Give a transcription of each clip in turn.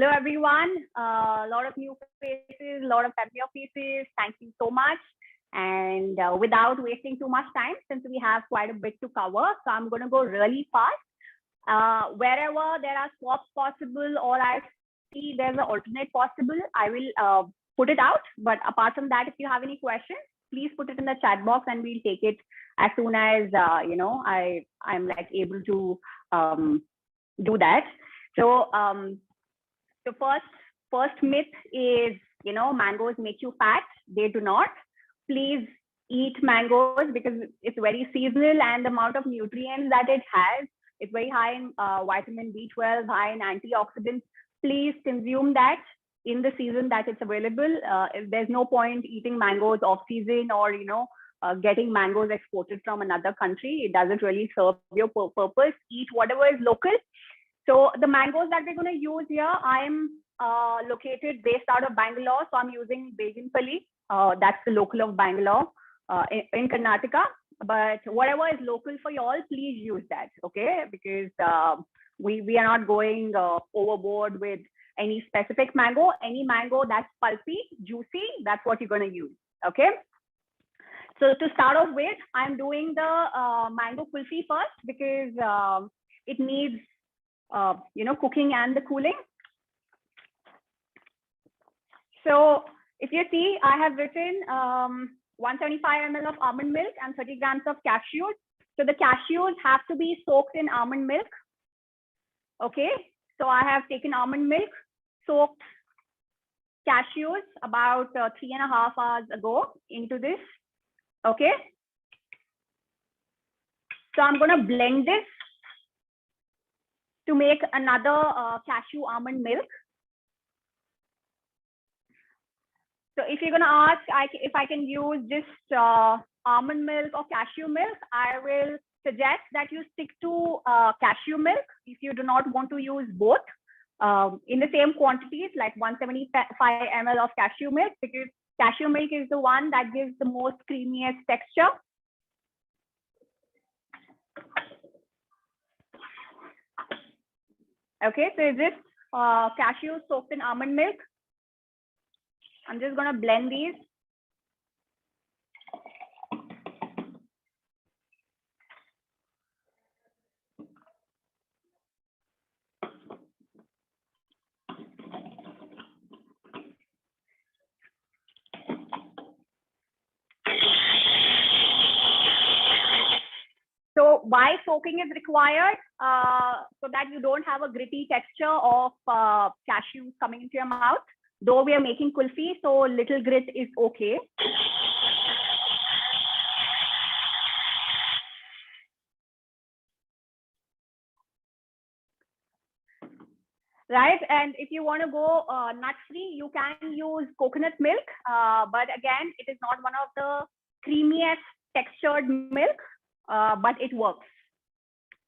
Hello, everyone. A lot of new faces, a lot of familiar faces. Thank you so much. And without wasting too much time, since we have quite a bit to cover, so I'm going to go really fast. Wherever there are swaps possible or I see there's an alternate possible, I will put it out. But apart from that, if you have any questions, please put it in the chat box and we'll take it as soon as, I'm like able to do that. So the first myth is, mangoes make you fat. They do not. Please eat mangoes because it's very seasonal and the amount of nutrients that it has is very high in vitamin B12, high in antioxidants. Please consume that in the season that it's available. There's no point eating mangoes off season or, getting mangoes exported from another country. It doesn't really serve your purpose. Eat whatever is local. So the mangoes that we're going to use here, I'm located based out of Bangalore. So I'm using Beginpalli. That's the local of Bangalore in Karnataka. But whatever is local for y'all, please use that, okay? Because we are not going overboard with any specific mango. Any mango that's pulpy, juicy, that's what you're going to use, okay? So to start off with, I'm doing the mango kulfi first because it needs cooking and the cooling. So if you see, I have written 175 ml of almond milk and 30 grams of cashews. So the cashews have to be soaked in almond milk. Okay, so I have taken almond milk, soaked cashews about 3.5 hours ago into this. Okay, so I'm going to blend this to make another cashew almond milk. So if you're going to ask if I can use just almond milk or cashew milk, I will suggest that you stick to cashew milk if you do not want to use both in the same quantities, like 175 ml of cashew milk, because cashew milk is the one that gives the most creamiest texture. Okay, so is this cashew soaked in almond milk? I'm just going to blend these. So why soaking is required? So that you don't have a gritty texture of cashews coming into your mouth. Though we are making kulfi, so little grit is okay. Right, and if you want to go nut-free, you can use coconut milk. But again, it is not one of the creamiest textured milk, but it works.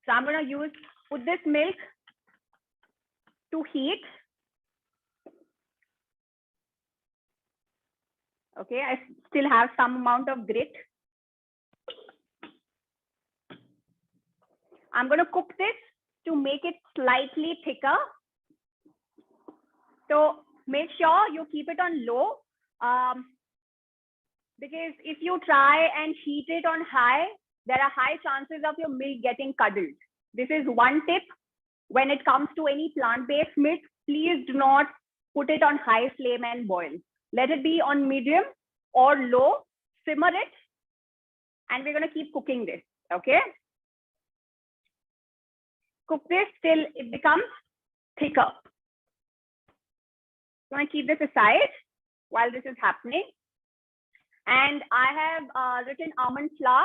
So I'm going to put this milk to heat. Okay, I still have some amount of grit. I'm going to cook this to make it slightly thicker. So make sure you keep it on low because if you try and heat it on high, there are high chances of your milk getting curdled. This is one tip. When it comes to any plant-based milk, please do not put it on high flame and boil. Let it be on medium or low, simmer it, and we're going to keep cooking this, okay? Cook this till it becomes thicker. I'm going to keep this aside while this is happening. And I have written almond flour.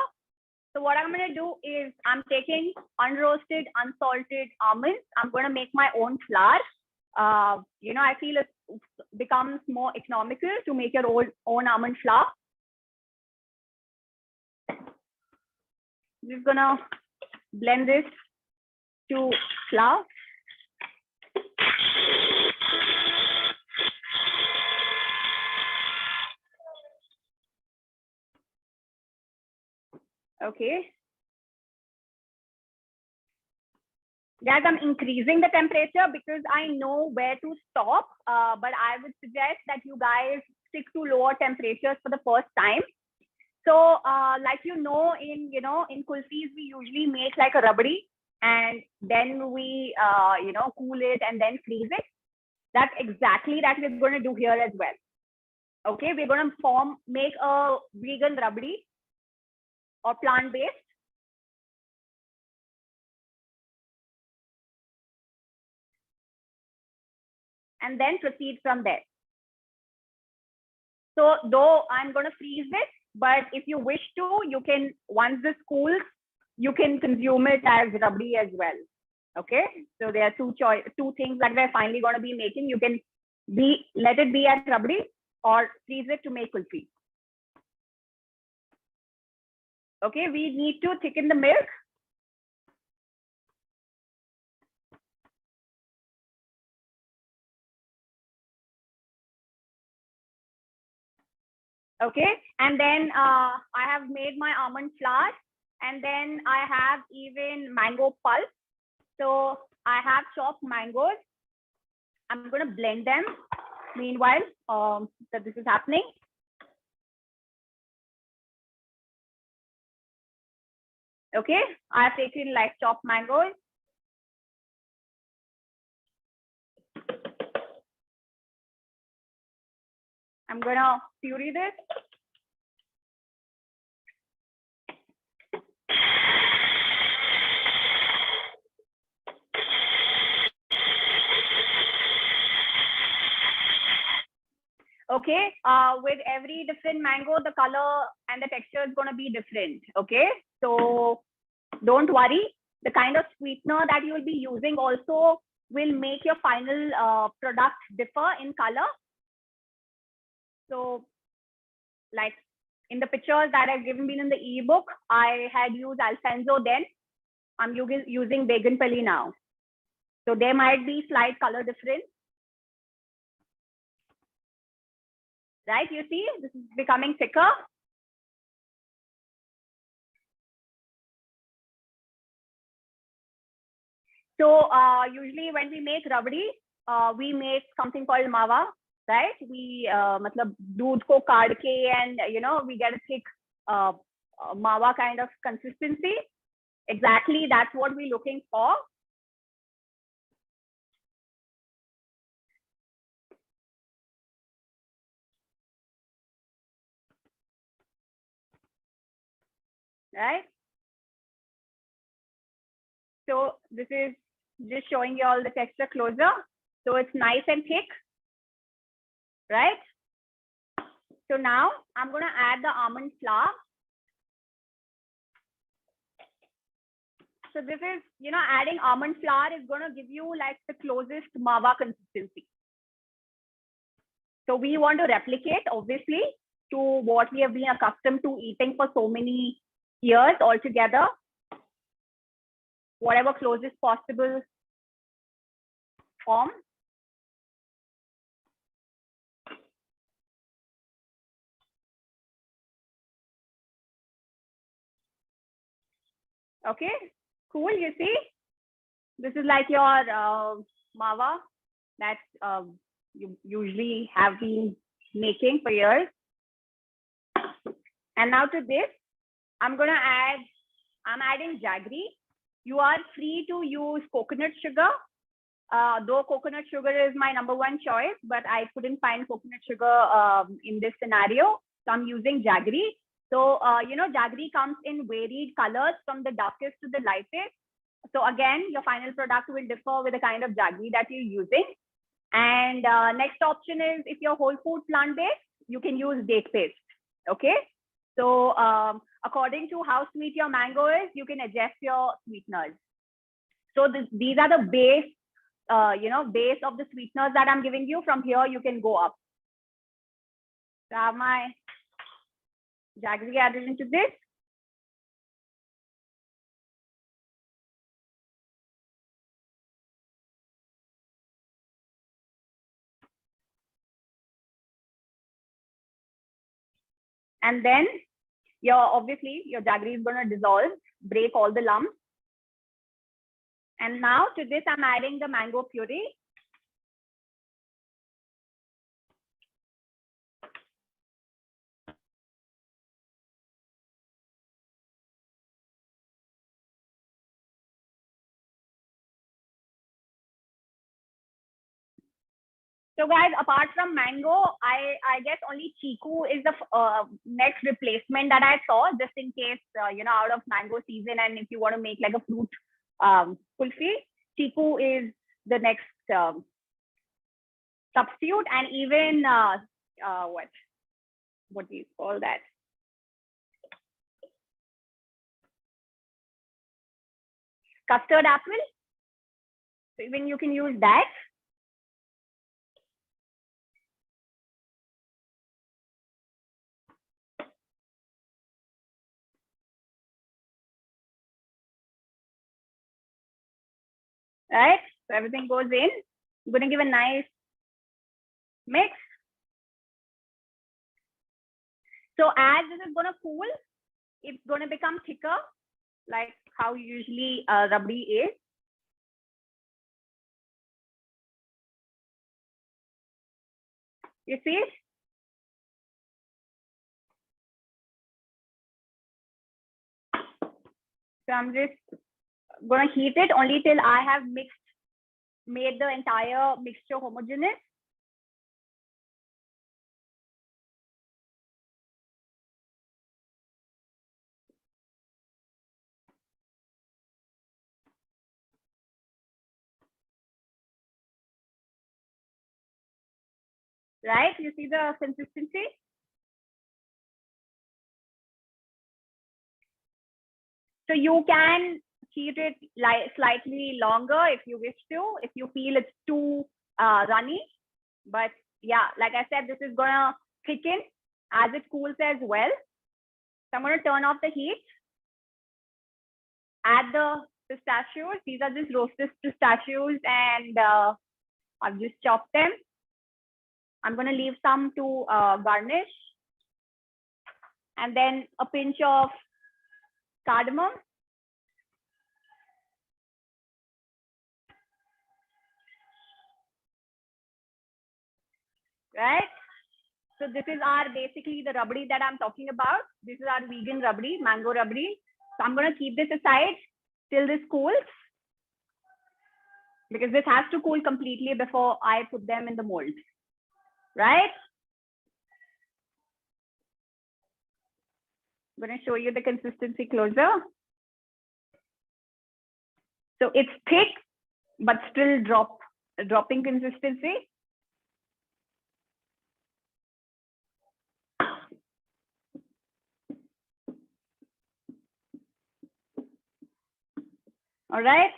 So what I'm going to do is I'm taking unroasted, unsalted almonds. I'm going to make my own flour. I feel it becomes more economical to make your own almond flour. I'm just going to blend this to flour. Okay. Guys, I'm increasing the temperature because I know where to stop, but I would suggest that you guys stick to lower temperatures for the first time. So, like in kulfis, we usually make like a rubbery, and then we cool it and then freeze it. That's exactly that we're going to do here as well. Okay, we're going to make a vegan rubbery or plant-based. And then proceed from there. So though I'm going to freeze it, but if you wish to, you can, once this cools, you can consume it as rubbery as well. Okay, so there are two things that we're finally going to be making. You can let it be as rubbery or freeze it to make kulfi. Okay, we need to thicken the milk. Okay, and then I have made my almond flour, and then I have even mango pulp. So I have chopped mangoes. I'm going to blend them meanwhile that this is happening. Okay, I've taken like chopped mangoes. I'm going to puree this. Okay, with every different mango, the color and the texture is going to be different. Okay, so don't worry. The kind of sweetener that you will be using also will make your final product differ in color. So like in the pictures that I've given in the ebook, I had used Alfonso then. I'm using Beganpali now. So there might be slight color difference. Right, you see, this is becoming thicker. So usually when we make rabdi, we make something called mawa, right? We matlab doodh ko kaad ke, and we get a thick mawa kind of consistency. Exactly, that's what we're looking for. Right? So this is just showing you all the texture closer. So it's nice and thick, right? So now I'm going to add the almond flour. So this is, adding almond flour is going to give you like the closest mawa consistency. So we want to replicate, obviously, to what we have been accustomed to eating for so many years altogether. Whatever closest possible form. Okay, cool, you see? This is like your mawa that you usually have been making for years. And now to this, I'm adding jaggery. You are free to use coconut sugar. Though coconut sugar is my #1 choice, but I couldn't find coconut sugar in this scenario. So I'm using jaggery. So, jaggery comes in varied colors from the darkest to the lightest. So again, your final product will differ with the kind of jaggery that you're using. And next option is, if you're whole food plant-based, you can use date paste. Okay. So according to how sweet your mango is, you can adjust your sweeteners. So these are the base, base of the sweeteners that I'm giving you. From here, you can go up. So I have my jaggery added into this. And then obviously your jaggery is going to dissolve, break all the lumps. And now to this, I'm adding the mango puree. So guys, apart from mango, I guess only chiku is the next replacement that I saw, just in case, out of mango season, and if you want to make like a fruit kulfi, chiku is the next substitute. And even what do you call that? Custard apple. So even you can use that. Right? So everything goes in. I'm going to give a nice mix. So as this is going to cool, it's going to become thicker, like how usually rabdi is. You see? So I'm just going to heat it only till I have made the entire mixture homogeneous. Right? You see the consistency? So you can heat it like slightly longer if you wish to, if you feel it's too runny. But yeah, like I said, this is gonna thicken as it cools as well. So I'm gonna turn off the heat. Add the pistachios. These are just roasted pistachios, and I've just chopped them. I'm gonna leave some to garnish, and then a pinch of cardamom. Right? So this is our basically the rabdi that I'm talking about. This is our vegan rabdi, mango rabdi. So I'm going to keep this aside till this cools, because this has to cool completely before I put them in the mold. Right? I'm going to show you the consistency closer. So it's thick, but still dropping consistency. All right.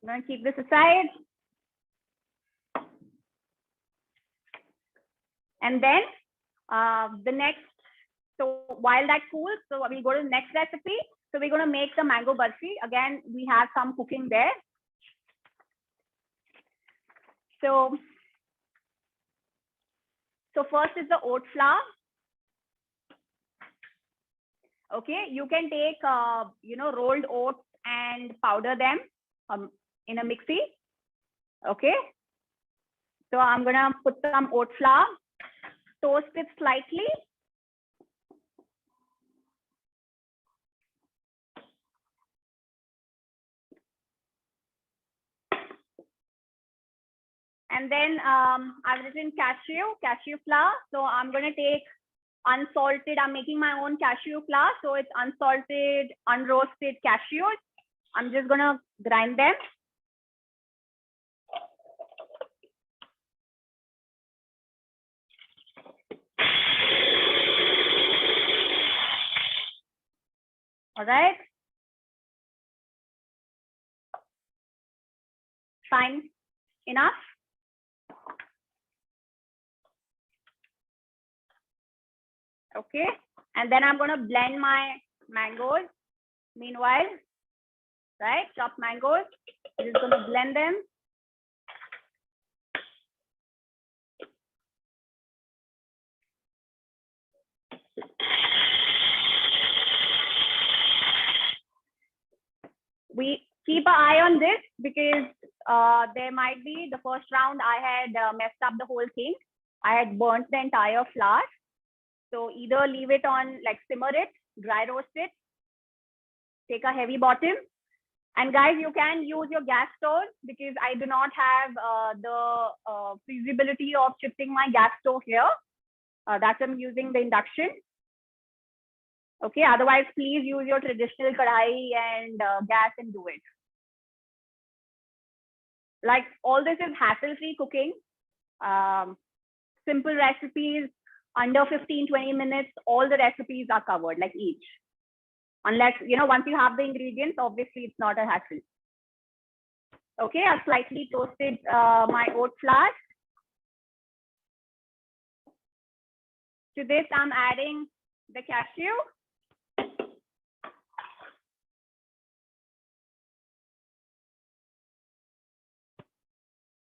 I'm going to keep this aside. And then the next, so while that cools, so we'll go to the next recipe. So we're going to make the mango barfi. Again, we have some cooking there. So first is the oat flour. Okay, you can take rolled oats and powder them in a mixie. Okay, so I'm gonna put some oat flour, toast it slightly. And then I've written cashew flour. So I'm gonna take unsalted. I'm making my own cashew flour, so it's unsalted, unroasted cashews. I'm just gonna grind them. All right. Fine enough. Okay. And then I'm going to blend my mangoes. Meanwhile, right? Chopped mangoes. I'm just going to blend them. we keep an eye on this because there might be the first round I had messed up the whole thing. I had burnt the entire flour. So either leave it on, like simmer it, dry roast it, take a heavy bottom. And guys, you can use your gas stove because I do not have the feasibility of shifting my gas stove here. That's I'm using the induction. Okay, otherwise please use your traditional kadai and gas and do it. Like all this is hassle-free cooking. Simple recipes, under 15-20 minutes, all the recipes are covered, like each. Unless, once you have the ingredients, obviously it's not a hassle. Okay, I've slightly toasted my oat flour. To this, I'm adding the cashew.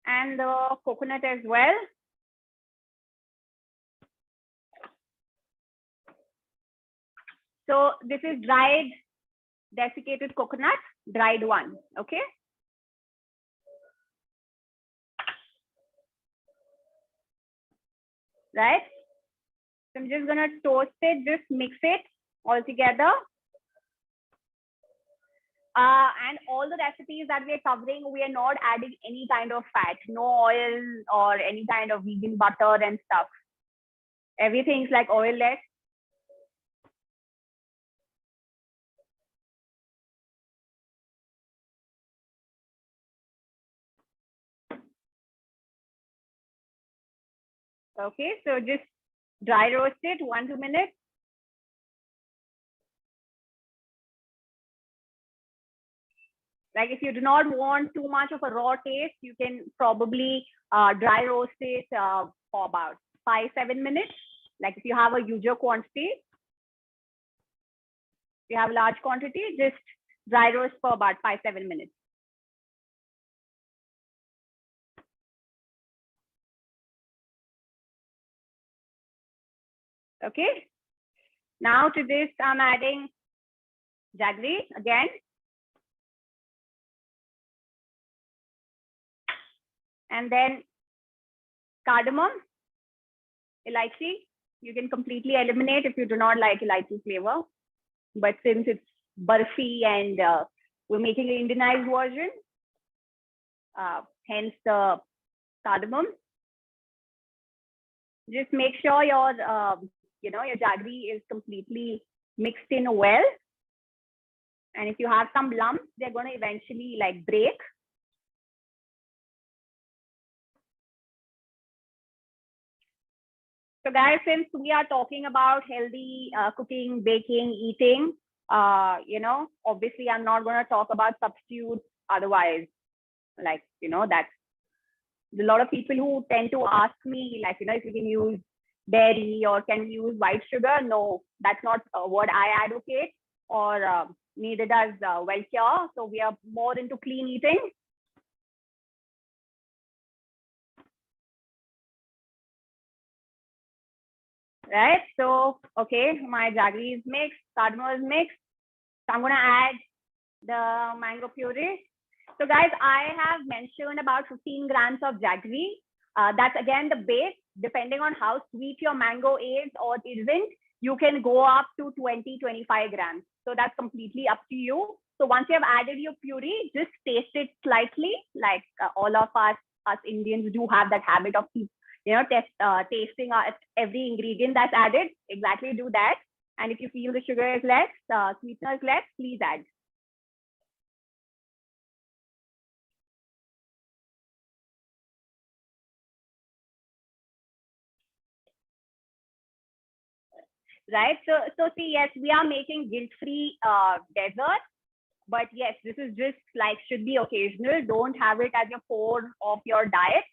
And the coconut as well. So this is dried desiccated coconut, dried one, okay? Right? So I'm just gonna toast it, just mix it all together. And all the recipes that we are covering, we are not adding any kind of fat, no oil or any kind of vegan butter and stuff. Everything's like oilless. Okay, so just dry roast it 1-2 minutes. Like if you do not want too much of a raw taste, you can probably dry roast it for about 5-7 minutes. Like if you have a huger quantity, if you have a large quantity, just dry roast for about 5-7 minutes. Okay. Now to this, I'm adding jaggery again. And then cardamom, elaichi. You can completely eliminate if you do not like elaichi flavor. But since it's Barfi and we're making an Indianized version, hence the cardamom. Just make sure your your jaggery is completely mixed in well. And if you have some lumps, they're going to eventually like break. So guys, since we are talking about healthy cooking, baking, eating, obviously I'm not going to talk about substitutes otherwise. Like, that's a lot of people who tend to ask me, like, if you can use dairy or can we use white sugar? No, that's not what I advocate, or neither does Wellcure. So we are more into clean eating. Right, so okay, my jaggery is mixed, cardamom is mixed. So I'm going to add the mango puree. So guys, I have mentioned about 15 grams of jaggery. That's again the base. Depending on how sweet your mango is or isn't, you can go up to 20-25 grams. So that's completely up to you. So once you have added your puree, just taste it slightly. Like all of us Indians do have that habit of tasting every ingredient that's added. Exactly, do that. And if you feel the sugar is less, sweetener is less, please add. Right, so see, yes, we are making guilt-free dessert, but yes, this is just like should be occasional. Don't have it as your core of your diet.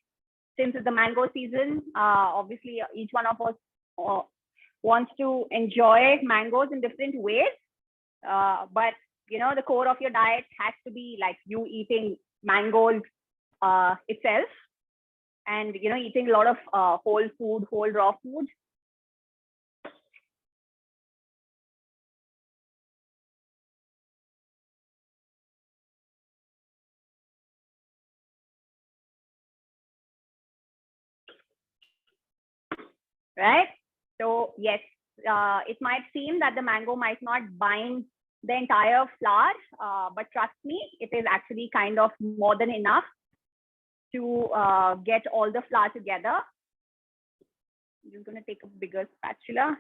Since it's the mango season, obviously each one of us wants to enjoy mangoes in different ways. But the core of your diet has to be like you eating mangoes itself, and eating a lot of whole food, whole raw food. right? So yes, it might seem that the mango might not bind the entire flour, but trust me, it is actually kind of more than enough to get all the flour together. I'm just going to take a bigger spatula.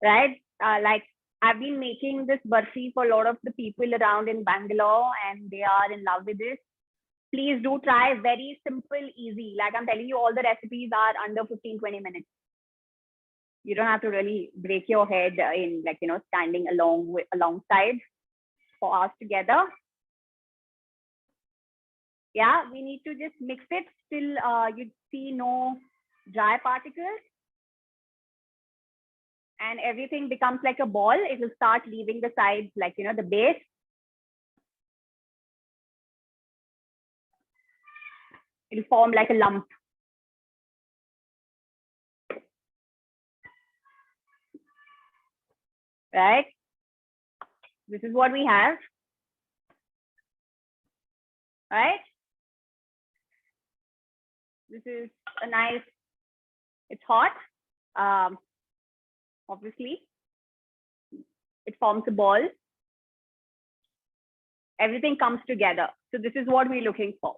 Right? Like I've been making this barfi for a lot of the people around in Bangalore, and they are in love with this. Please do try. Very simple, easy. Like I'm telling you, all the recipes are under 15-20 minutes. You don't have to really break your head in like, standing alongside for hours together. Yeah, we need to just mix it till you see no dry particles. And everything becomes like a ball. It will start leaving the sides, like, the base. It'll form like a lump. Right? This is what we have. Right? This is a nice, it's hot. Obviously, it forms a ball. Everything comes together. So this is what we're looking for.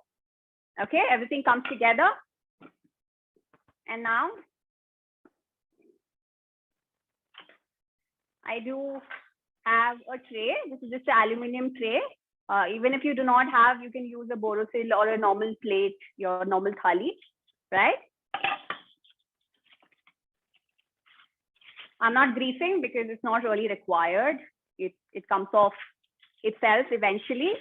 Okay, everything comes together. And now I do have a tray. This is just an aluminum tray. Even if you do not have, you can use a borosil or a normal plate, your normal thali, right? I'm not greasing because it's not really required. It comes off itself eventually.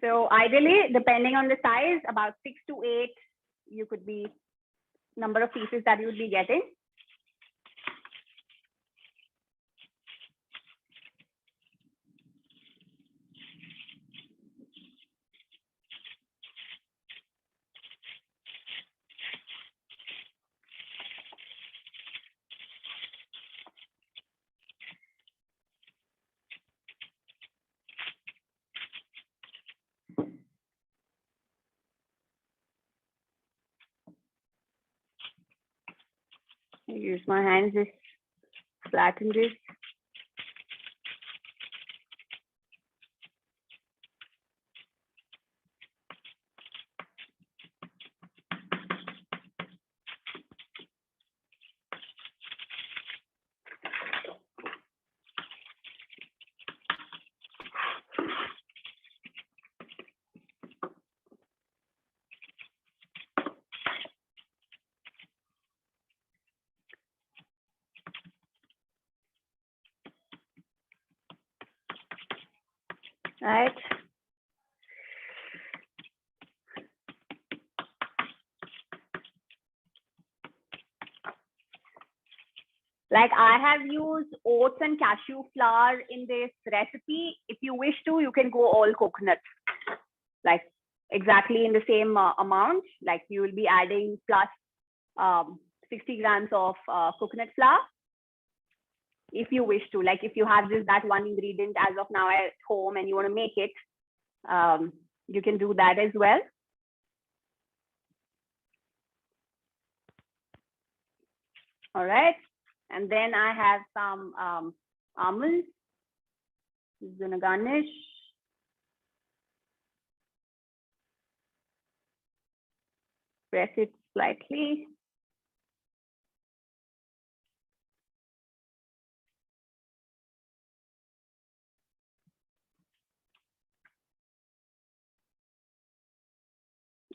So ideally, depending on the size, about 6 to 8, you could be number of pieces that you would be getting. Use my hands, just flatten this. Right. Like I have used oats and cashew flour in this recipe. If you wish to, you can go all coconut, like exactly in the same amount. Like you will be adding plus 60 grams of coconut flour. If you wish to, like if you have just that one ingredient as of now at home and you want to make it, you can do that as well. All right. And then I have some almonds. I'm gonna garnish. Press it slightly.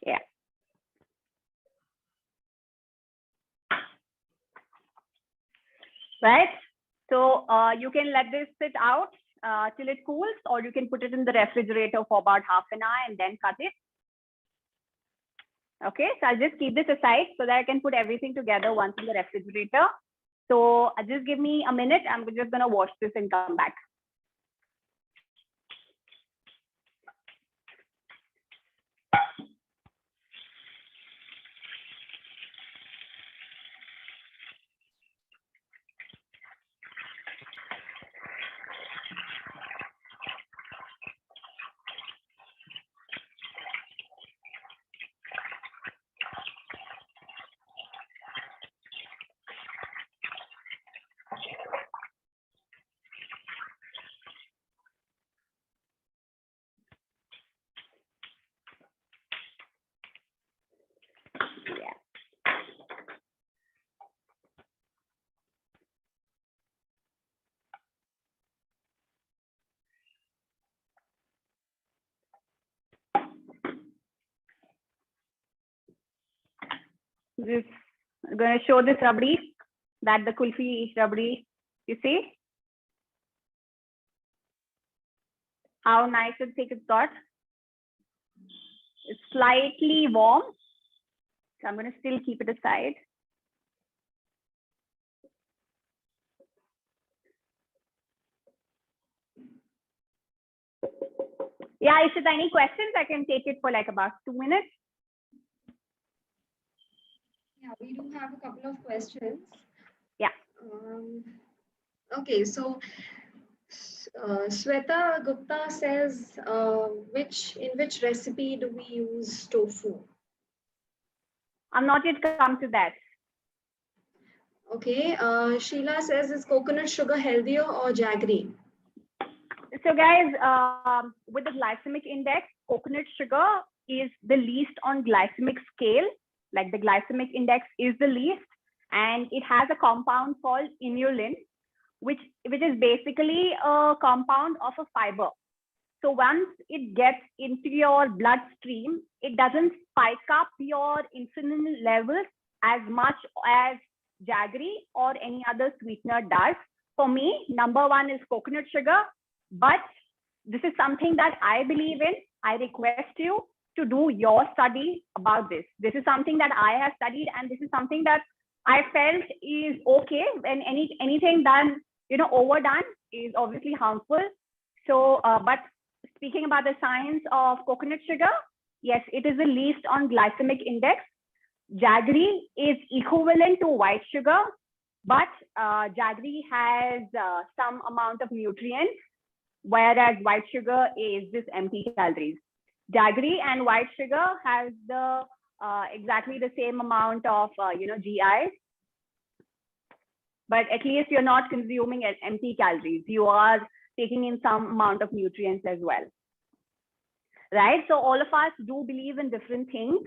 Yeah. Right. So you can let this sit out till it cools, or you can put it in the refrigerator for about half an hour and then cut it. Okay, so I'll just keep this aside so that I can put everything together once in the refrigerator. So just give me a minute. I'm just gonna wash this and come back. Just I'm going to show this rabdi, that the kulfi rabdi, you see how nice and thick it's got. It's slightly warm, so I'm going to still keep it aside. Yeah, Ishita, any questions? I can take it for like about 2 minutes. Yeah, we do have a couple of questions. Yeah. Okay, so Sweta Gupta says, in which recipe do we use tofu? I'm not yet come to that. Okay, Sheila says, is coconut sugar healthier or jaggery? So guys, with the glycemic index, coconut sugar is the least on glycemic scale. Like the glycemic index is the least, and it has a compound called inulin, which is basically a compound of a fiber. So once it gets into your bloodstream, it doesn't spike up your insulin levels as much as jaggery or any other sweetener does. For me, number one is coconut sugar, but this is something that I believe in. I request you to do your study about this. This is something that I have studied, and this is something that I felt is okay. When anything done, overdone is obviously harmful. So, but speaking about the science of coconut sugar, yes, it is the least on glycemic index. Jaggery is equivalent to white sugar, but jaggery has some amount of nutrients, whereas white sugar is just empty calories. Jaggery and white sugar has the exactly the same amount of GI, but at least you're not consuming empty calories. You are taking in some amount of nutrients as well, right? So all of us do believe in different things.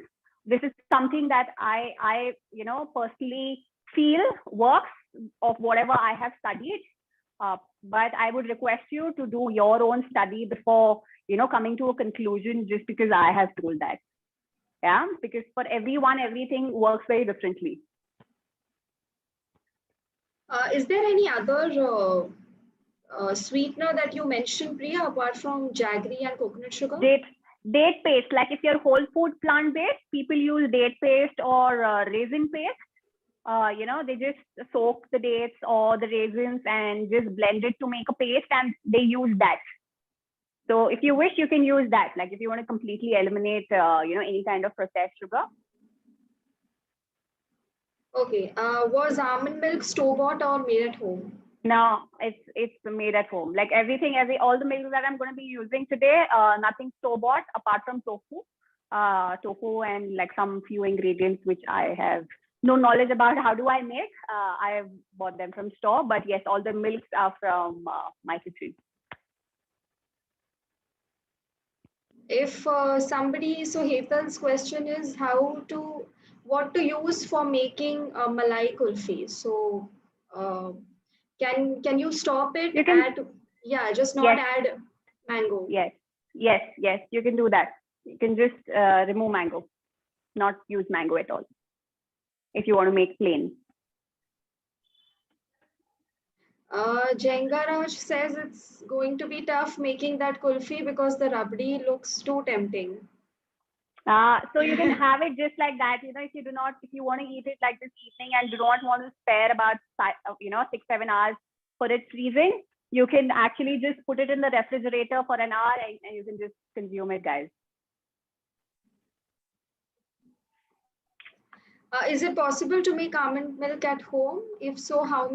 This is something that I personally feel works of whatever I have studied. But I would request you to do your own study before coming to a conclusion just because I have told that. Yeah, because for everyone, everything works very differently. Is there any other sweetener that you mentioned, Priya, apart from jaggery and coconut sugar? Date paste. Like if you're whole food plant based, people use date paste or raisin paste. They just soak the dates or the raisins and just blend it to make a paste, and they use that. So if you wish, you can use that. Like if you want to completely eliminate, any kind of processed sugar. Okay. Was almond milk store-bought or made at home? No, it's made at home. Like all the milk that I'm going to be using today, nothing store-bought apart from tofu and like some few ingredients which I have no knowledge about how do I make. I have bought them from store, but yes, all the milks are from my kitchen. If somebody, so Hetal's question is what to use for making malai kulfi. So can you stop it just not add mango? Yes, you can do that. You can just remove mango, not use mango at all if you want to make plain. Jengaraj says it's going to be tough making that kulfi because the rabdi looks too tempting. So you can have it just like that. If you want to eat it like this evening and do not want to spare about 6-7 hours for it freezing, you can actually just put it in the refrigerator for an hour and you can just consume it, guys. Is it possible to make almond milk at home? If so, how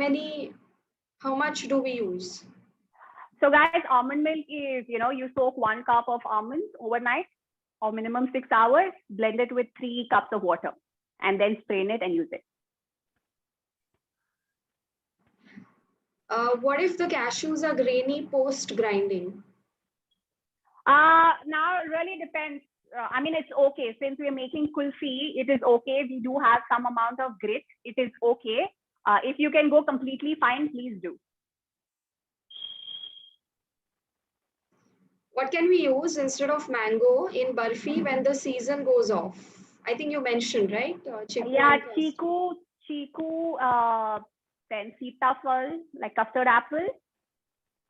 much do we use? So guys, almond milk is, you soak 1 cup of almonds overnight or minimum 6 hours, blend it with 3 cups of water and then strain it and use it. What if the cashews are grainy post grinding? Now it really depends. I mean, it's okay. Since we're making kulfi, it is okay. We do have some amount of grit. It is okay. If you can go completely fine, please do. What can we use instead of mango in barfi when the season goes off? I think you mentioned, right? Chiku Yeah, and custard. chiku, then sitafal, like custard apple.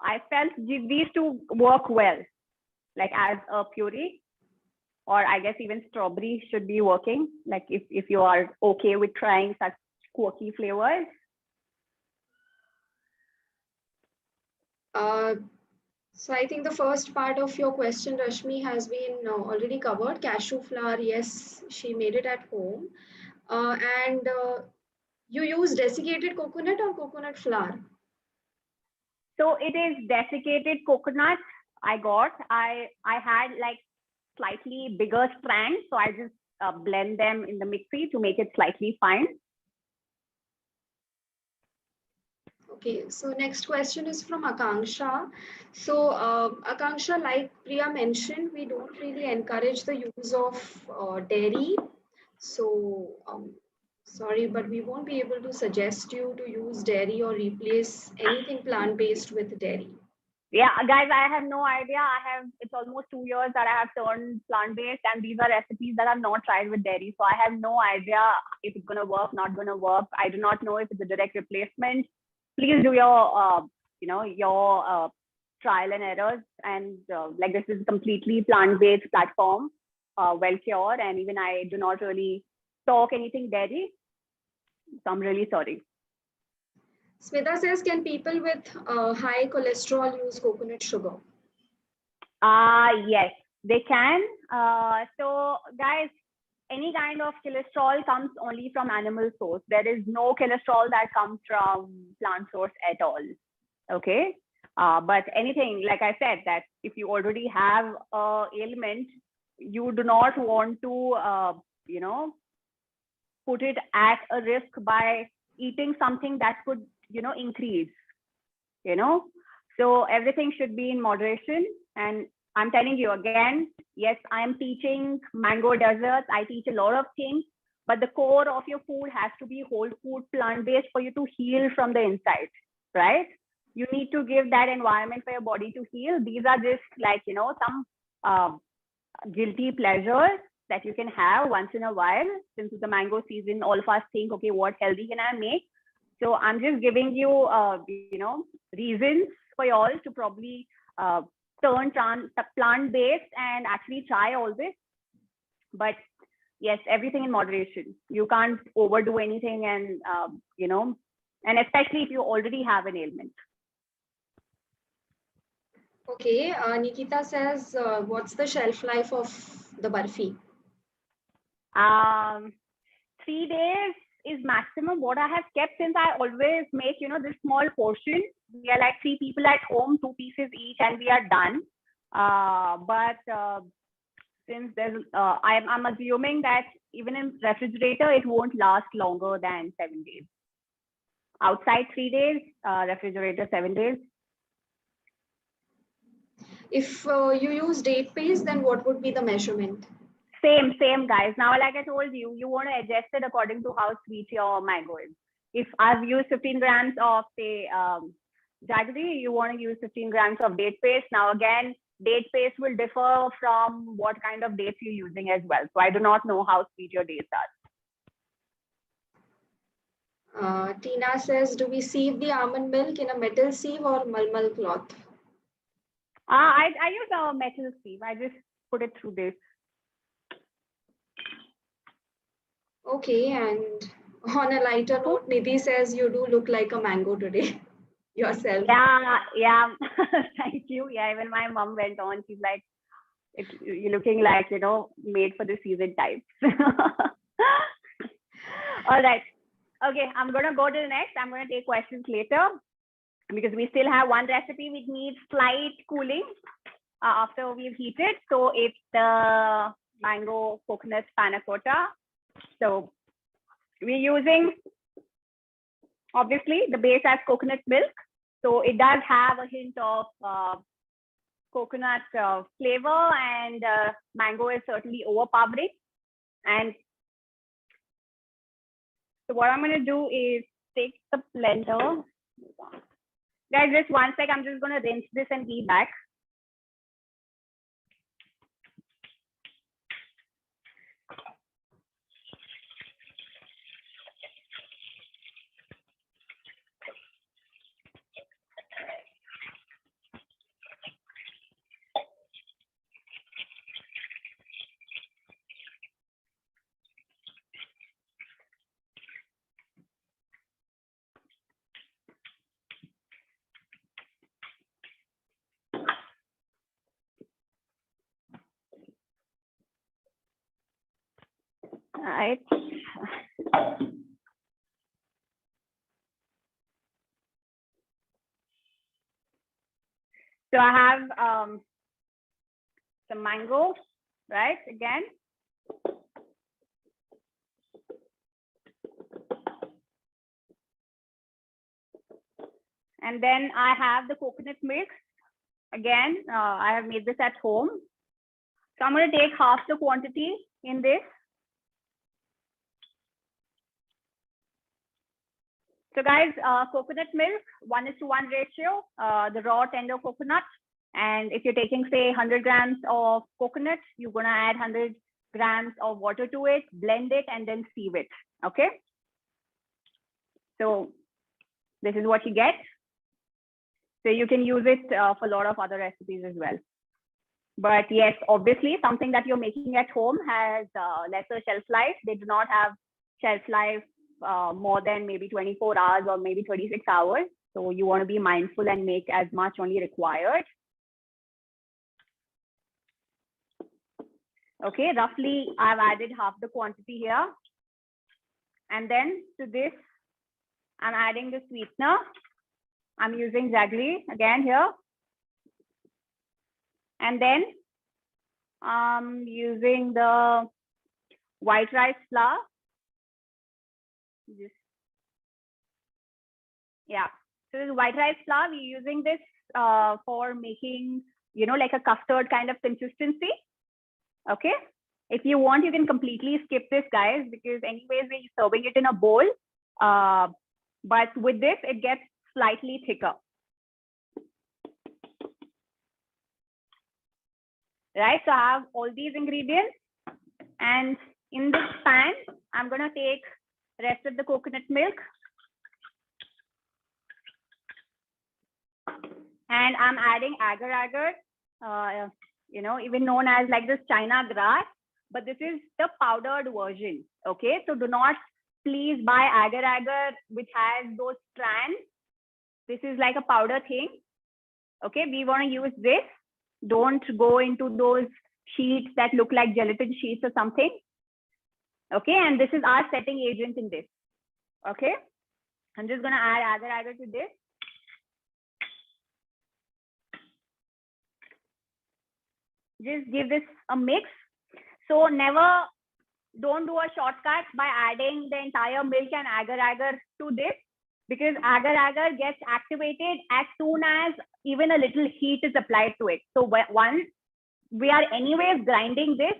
I felt these two work well, like as a puree, or I guess even strawberry should be working. Like if you are okay with trying such quirky flavors. So I think the first part of your question, Rashmi, has been already covered. Cashew flour, yes, she made it at home. And you use desiccated coconut or coconut flour? So it is desiccated coconut. I had like slightly bigger strands, so I just blend them in the mixie to make it slightly fine. Okay, so next question is from Akanksha. So Akanksha, like Priya mentioned, we don't really encourage the use of dairy. So sorry, but we won't be able to suggest you to use dairy or replace anything plant-based with dairy. Yeah, guys, I have no idea. It's almost 2 years that I have turned plant-based, and these are recipes that I've not tried with dairy. So I have no idea if it's gonna work, not gonna work. I do not know if it's a direct replacement. Please do your trial and errors. And like this is completely plant-based platform, well cured, and even I do not really talk anything dairy. So I'm really sorry. Smita says, can people with high cholesterol use coconut sugar? Yes, they can. So guys, any kind of cholesterol comes only from animal source. There is no cholesterol that comes from plant source at all. Okay. But anything, like I said, that if you already have a ailment, you do not want to, put it at a risk by eating something that could, increase, you know. So everything should be in moderation. And I'm telling you again, yes, I am teaching mango desserts. I teach a lot of things, but the core of your food has to be whole food, plant-based for you to heal from the inside, right? You need to give that environment for your body to heal. These are just like, some guilty pleasures that you can have once in a while. Since it's the mango season, all of us think, okay, what healthy can I make? So I'm just giving you, reasons for you all to probably turn plant-based and actually try all this. But yes, everything in moderation. You can't overdo anything, and and especially if you already have an ailment. Okay, Nikita says, what's the shelf life of the barfi? 3 days is maximum. What I have kept, since I always make, this small portion. We are like 3 people at home, 2 pieces each, and we are done. But since there's, I'm assuming that even in refrigerator, it won't last longer than 7 days. Outside 3 days, refrigerator 7 days. If you use date paste, then what would be the measurement? Same guys. Now, like I told you, you want to adjust it according to how sweet your mango is. If I've used 15 grams of, say, jaggery, you want to use 15 grams of date paste. Now, again, date paste will differ from what kind of dates you're using as well. So I do not know how sweet your dates are. Tina says, do we sieve the almond milk in a metal sieve or malmal cloth? I use a metal sieve. I just put it through this. Okay, and on a lighter note, Nidhi says you do look like a mango today yourself. Yeah. Thank you. Yeah, even my mom went on. She's like, you're looking like, made for the season type. All right. Okay, I'm going to go to the next. I'm going to take questions later because we still have one recipe which needs slight cooling after we've heated. So it's the mango coconut panna cotta. So we're using, obviously, the base as coconut milk. So it does have a hint of coconut flavor, and mango is certainly overpowering. And so what I'm going to do is take the blender. Guys, just one sec. I'm just going to rinse this and be back. right. So I have some mango, right? Again. And then I have the coconut milk. Again, I have made this at home. So I'm going to take half the quantity in this. So guys, coconut milk, 1:1 ratio, the raw tender coconut. And if you're taking, say, 100 grams of coconut, you're going to add 100 grams of water to it, blend it, and then sieve it. Okay. So this is what you get. So you can use it for a lot of other recipes as well. But yes, obviously, something that you're making at home has lesser shelf life. They do not have shelf life more than maybe 24 hours or maybe 36 hours. So you want to be mindful and make as much only required. Okay, roughly, I've added half the quantity here. And then to this, I'm adding the sweetener. I'm using jaggery again here. And then I'm using the white rice flour. Yeah, so this white rice flour, we're using this for making, you know, like a custard kind of consistency. Okay, if you want, you can completely skip this, guys, because anyways, we're serving it in a bowl. But with this, it gets slightly thicker. Right, so I have all these ingredients, and in this pan, I'm gonna take the rest of the coconut milk, and I'm adding agar-agar, you know, even known as like this China grass, but this is the powdered version. Okay, so do not please buy agar-agar which has those strands. This is like a powder thing. Okay, we want to use this. Don't go into those sheets that look like gelatin sheets or something. Okay, and this is our setting agent in this. Okay, I'm just going to add agar-agar to this. Just give this a mix. So never, don't do a shortcut by adding the entire milk and agar-agar to this, because agar-agar gets activated as soon as even a little heat is applied to it. So once we are anyways grinding this,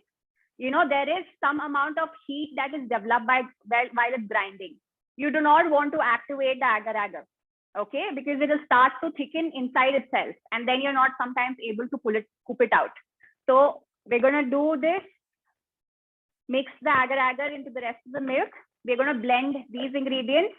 you know, there is some amount of heat that is developed while it's grinding. You do not want to activate the agar-agar, okay, because it will start to thicken inside itself, and then you're not sometimes able to scoop it out. So we're going to do this, mix the agar-agar into the rest of the milk. We're going to blend these ingredients.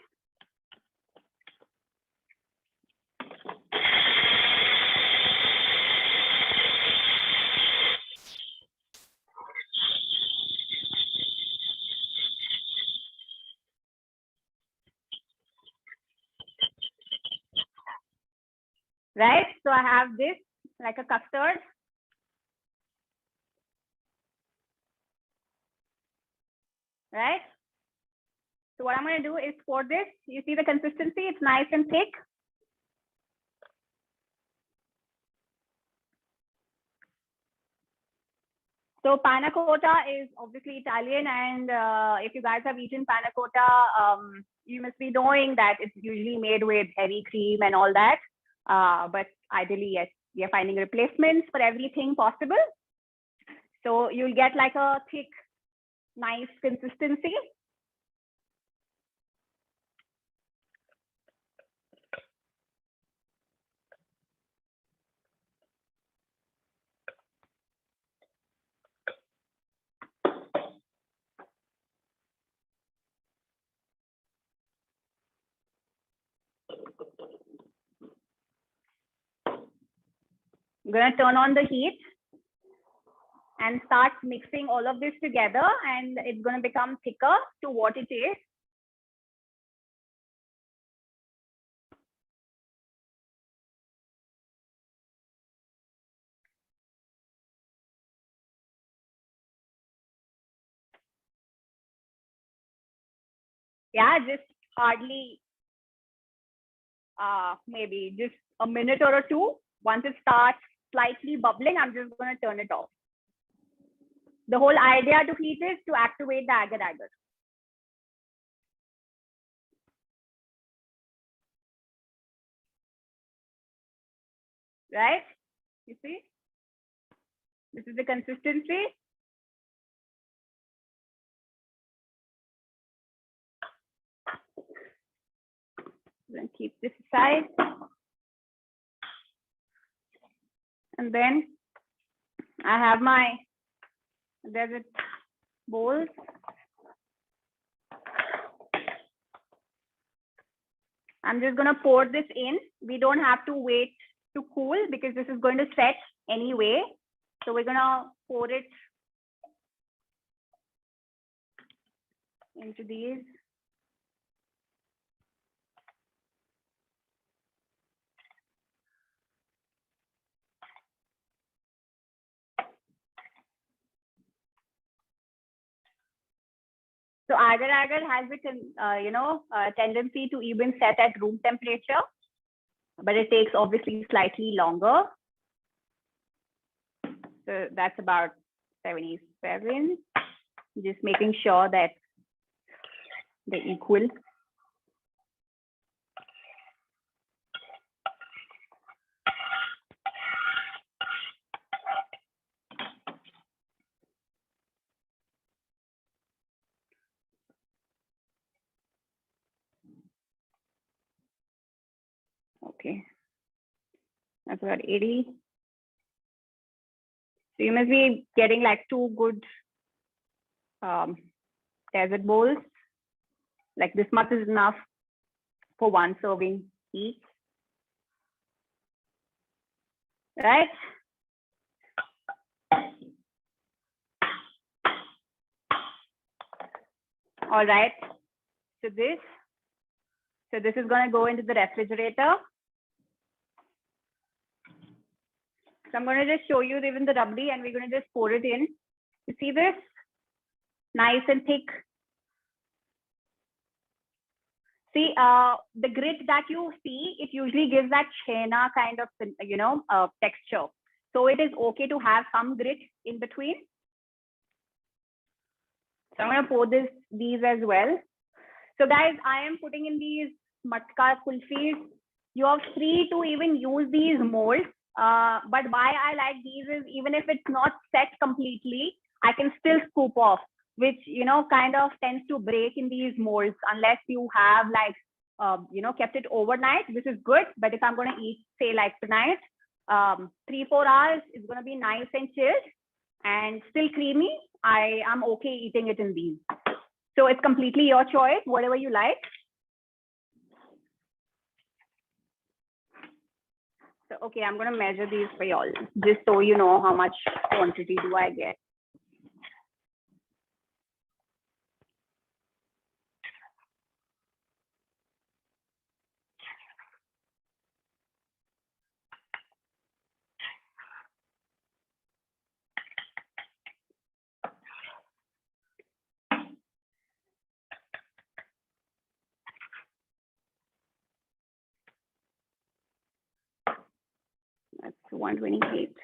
Right, so I have this like a custard. Right, so what I'm going to do is pour this. You see the consistency, it's nice and thick. So panna cotta is obviously Italian, and if you guys have eaten panna cotta, you must be knowing that it's usually made with heavy cream and all that. But ideally, yes, we are finding replacements for everything possible. So you'll get like a thick, nice consistency. I'm going to turn on the heat and start mixing all of this together, and it's going to become thicker to what it is. Yeah, just hardly, maybe just a minute or two. Once it starts slightly bubbling, I'm just going to turn it off. The whole idea to heat is to activate the agar-agar. Right? You see? This is the consistency. Then keep this aside. And then I have my desert bowls. I'm just going to pour this in. We don't have to wait to cool because this is going to set anyway. So we're going to pour it into these. So agar-agar has a tendency to even set at room temperature, but it takes obviously slightly longer. So that's about 77. Just making sure that they're equal. Okay, that's about 80. So you must be getting like 2 good desert bowls. Like this much is enough for 1 serving each. Right? All right. So this is going to go into the refrigerator. So I'm going to just show you even the rabdi and we're going to just pour it in. You see this? Nice and thick. See, the grit that you see, it usually gives that chena kind of, texture. So it is okay to have some grit in between. So I'm going to pour these as well. So guys, I am putting in these matka kulfis. You are free to even use these molds. But why I like these is even if it's not set completely, I can still scoop off, which, kind of tends to break in these molds unless you have like, kept it overnight. This is good. But if I'm going to eat, say like tonight, 3-4 hours, it's going to be nice and chilled and still creamy. I am okay eating it in these. So it's completely your choice, whatever you like. So, okay, I'm going to measure these for y'all, just so you know how much quantity do I get. That's 128.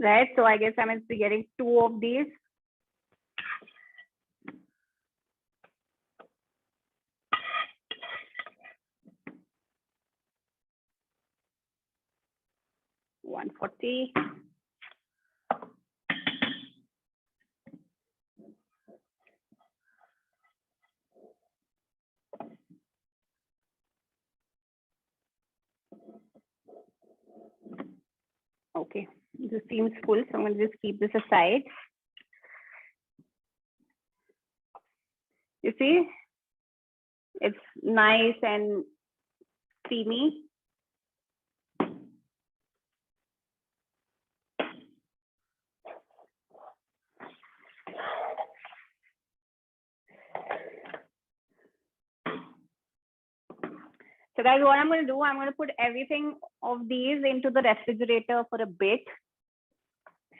Right, so I guess I'm going to be getting 2 of these. $140. Okay, this seems full, so I'm going to just keep this aside. You see, It's nice and creamy. So guys, what I'm going to do, I'm going to put everything of these into the refrigerator for a bit,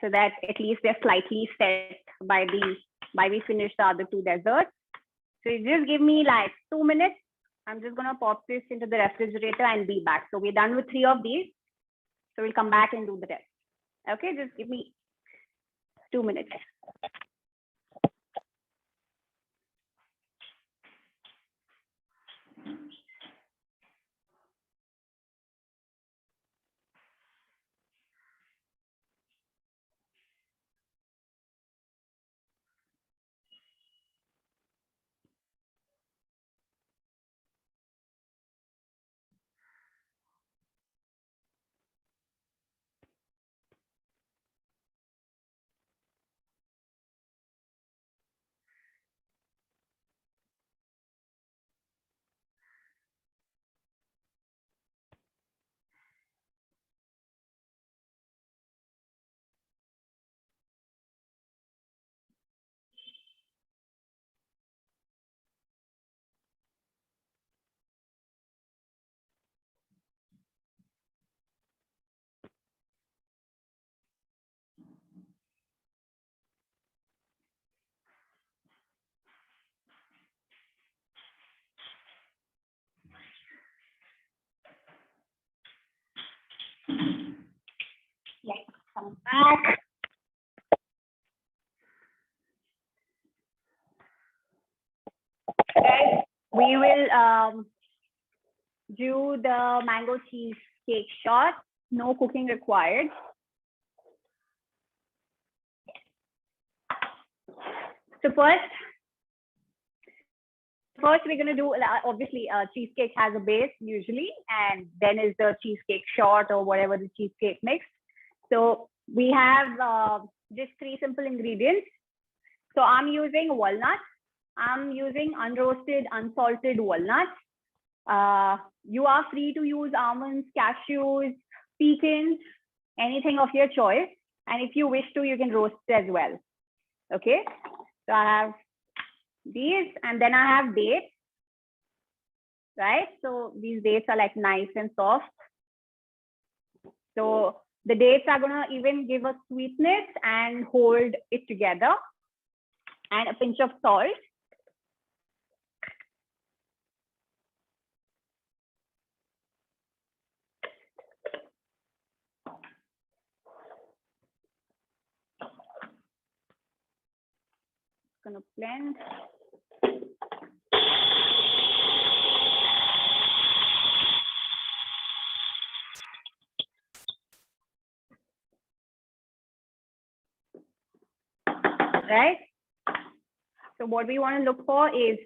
so that at least they're slightly set by we finish the other two desserts. So you just give me like 2 minutes. I'm just going to pop this into the refrigerator and be back. So we're done with 3 of these. So we'll come back and do the rest. Okay, just give me 2 minutes. Let's come back. Okay, we will do the mango cheesecake shot. No cooking required. So first we're going to do, obviously cheesecake has a base usually, and then is the cheesecake shot or whatever the cheesecake mix. So we have just 3 simple ingredients. So I'm using walnuts. I'm using unroasted, unsalted walnuts. You are free to use almonds, cashews, pecans, anything of your choice. And if you wish to, you can roast it as well. Okay. So I have these, and then I have dates, right? So these dates are like nice and soft. So the dates are gonna even give us sweetness and hold it together, and a pinch of salt. Gonna blend. Right? So what we want to look for is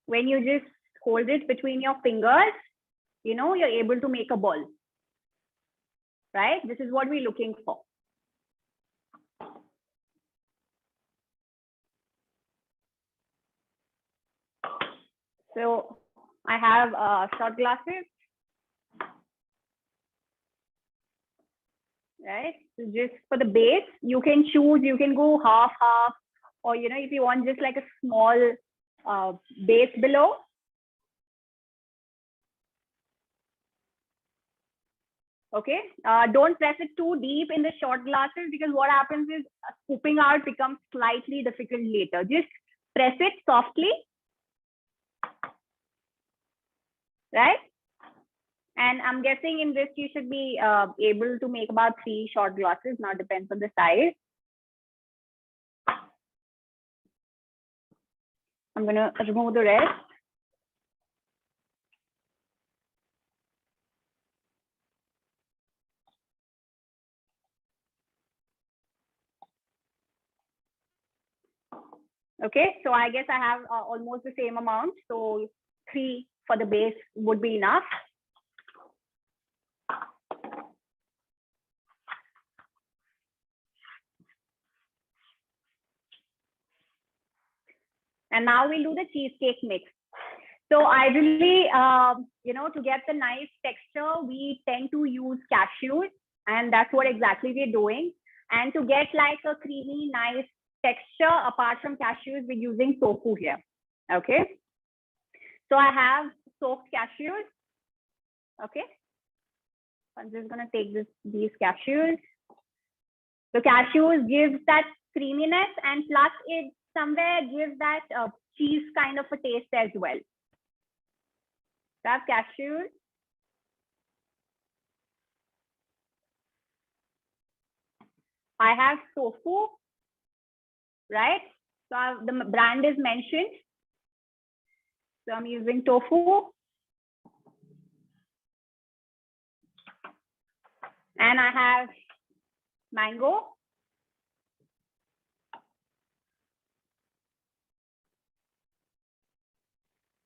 when you just hold it between your fingers, you know, you're able to make a ball. Right? This is what we're looking for. So I have shot glasses. Right? So just for the base, you can choose, you can go half, or, you know, if you want just like a small base below. Okay, don't press it too deep in the shot glasses, because what happens is scooping out becomes slightly difficult later. Just press it softly, right? And I'm guessing in this you should be able to make about 3 shot glasses. Now depends on the size. I'm gonna remove the rest. Okay, so I guess I have almost the same amount. So 3 for the base would be enough. And now we'll do the cheesecake mix. So ideally, to get the nice texture, we tend to use cashews, and that's what exactly we're doing. And to get like a creamy, nice texture, apart from cashews, we're using tofu here. Okay. So I have soaked cashews. Okay. I'm just gonna take these cashews. So cashews gives that creaminess, and plus it somewhere gives that cheese kind of a taste as well. So I have cashews. I have tofu, right? So the brand is mentioned. So I'm using tofu. And I have mango.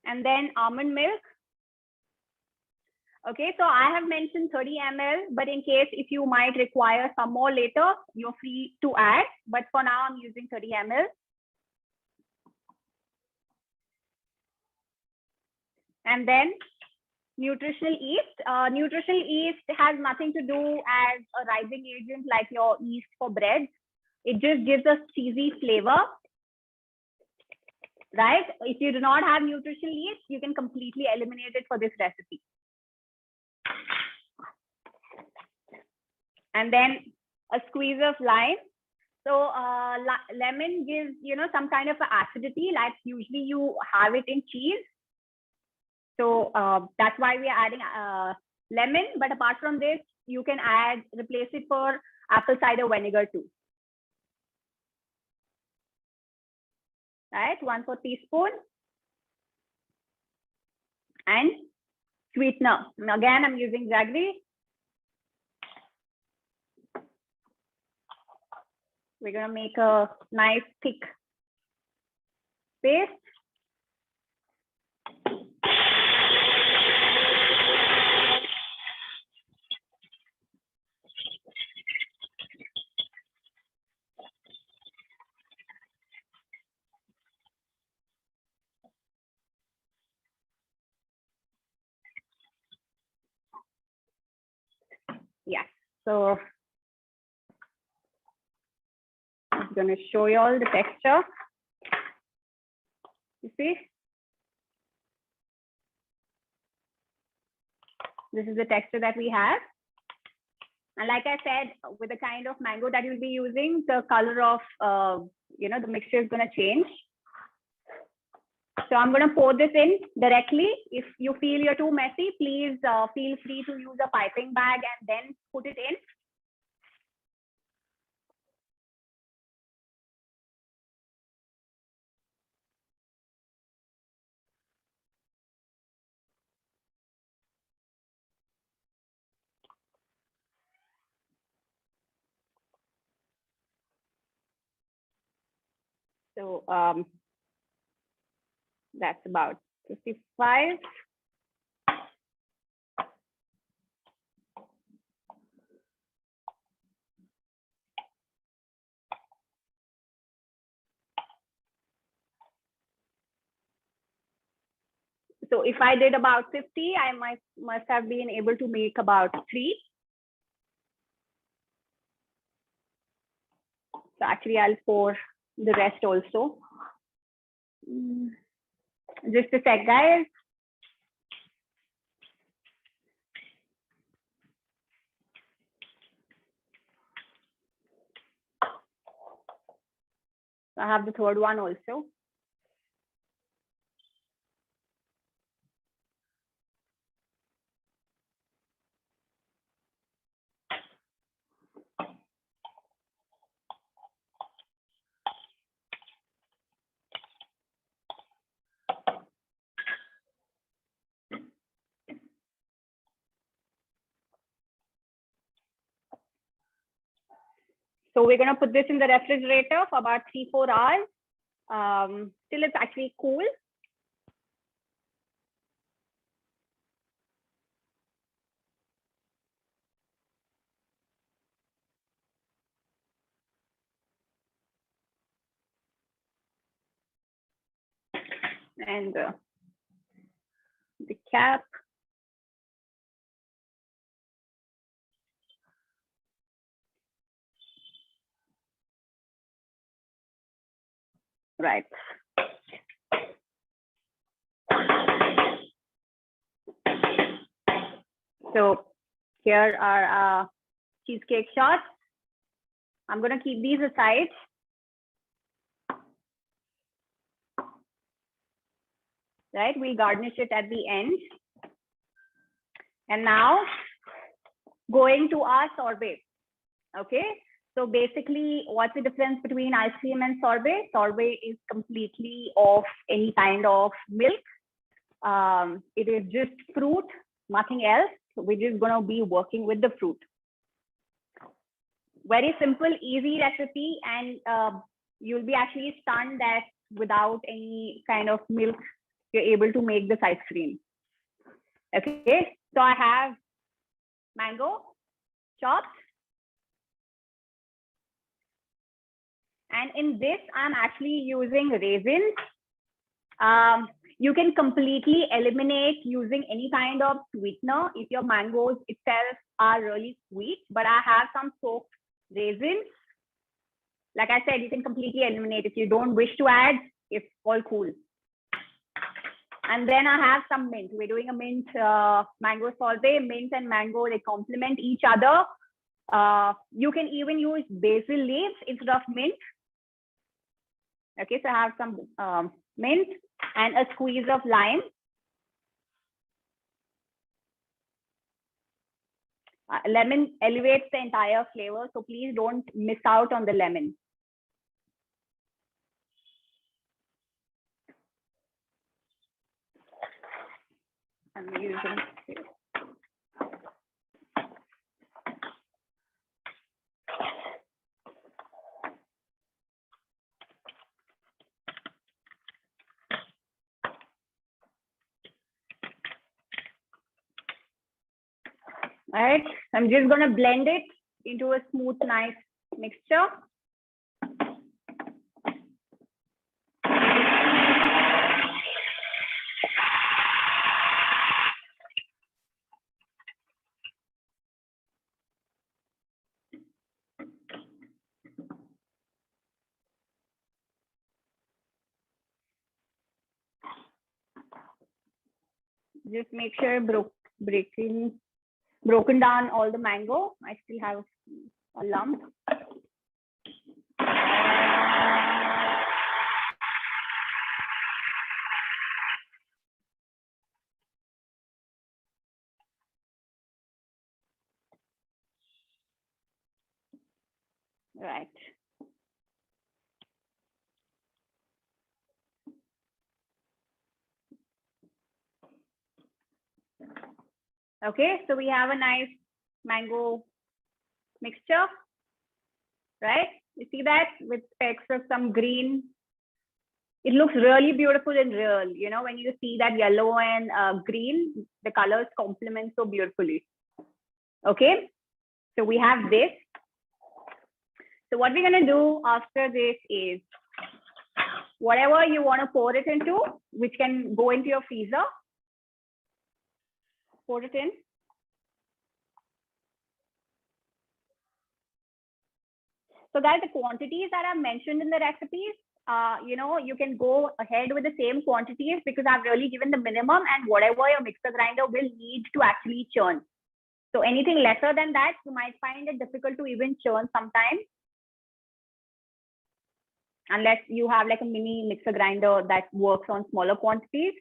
And then almond milk. Okay, so I have mentioned 30 ml, but in case if you might require some more later, you're free to add. But for now, I'm using 30 ml. And then nutritional yeast. Nutritional yeast has nothing to do as a rising agent like your yeast for bread. It just gives us cheesy flavor, right? If you do not have nutritional yeast, you can completely eliminate it for this recipe. And then a squeeze of lime. So lemon gives, some kind of acidity, like usually you have it in cheese. So that's why we are adding lemon. But apart from this, you can replace it for apple cider vinegar too. Right, 1/4 teaspoon. And sweetener. And again, I'm using jaggery. We're going to make a nice thick paste. Yeah, so I'm going to show you all the texture. You see? This is the texture that we have. And like I said, with the kind of mango that you'll be using, the color of, the mixture is going to change. So I'm going to pour this in directly. If you feel you're too messy, please feel free to use a piping bag and then put it in. So that's about 55. So if I did about 50, I must have been able to make about 3. So actually, I'll pour the rest also. Just a sec, guys. I have the third one also. So we're going to put this in the refrigerator for about 3-4 hours till it's actually cool. And the cap. Right. So here are our cheesecake shots. I'm going to keep these aside. Right, we'll garnish it at the end. And now going to our sorbet. Okay, so basically, what's the difference between ice cream and sorbet? Sorbet is completely of any kind of milk. It is just fruit, nothing else. We're just going to be working with the fruit. Very simple, easy recipe, and you'll be actually stunned that without any kind of milk, you're able to make this ice cream. Okay, so I have mango chopped. And in this, I'm actually using raisins. You can completely eliminate using any kind of sweetener if your mangoes itself are really sweet, but I have some soaked raisins. Like I said, you can completely eliminate. If you don't wish to add, it's all cool. And then I have some mint. We're doing a mint mango sorbet. Mint and mango, they complement each other. You can even use basil leaves instead of mint. Okay, so I have some mint and a squeeze of lime. Lemon elevates the entire flavor, so please don't miss out on the lemon. I'm using all right, I'm just going to blend it into a smooth, nice mixture. Just make sure broken down all the mango. I still have a lump. Right. Okay, so we have a nice mango mixture, right? You see that with specks of some green. It looks really beautiful in real. You know, when you see that yellow and green, the colors complement so beautifully. Okay, so we have this. So what we're going to do after this is whatever you want to pour it into, which can go into your freezer, pour it in. So guys, the quantities that I've mentioned in the recipes, you know, you can go ahead with the same quantities because I've really given the minimum and whatever your mixer grinder will need to actually churn. So anything lesser than that, you might find it difficult to even churn sometimes. Unless you have like a mini mixer grinder that works on smaller quantities.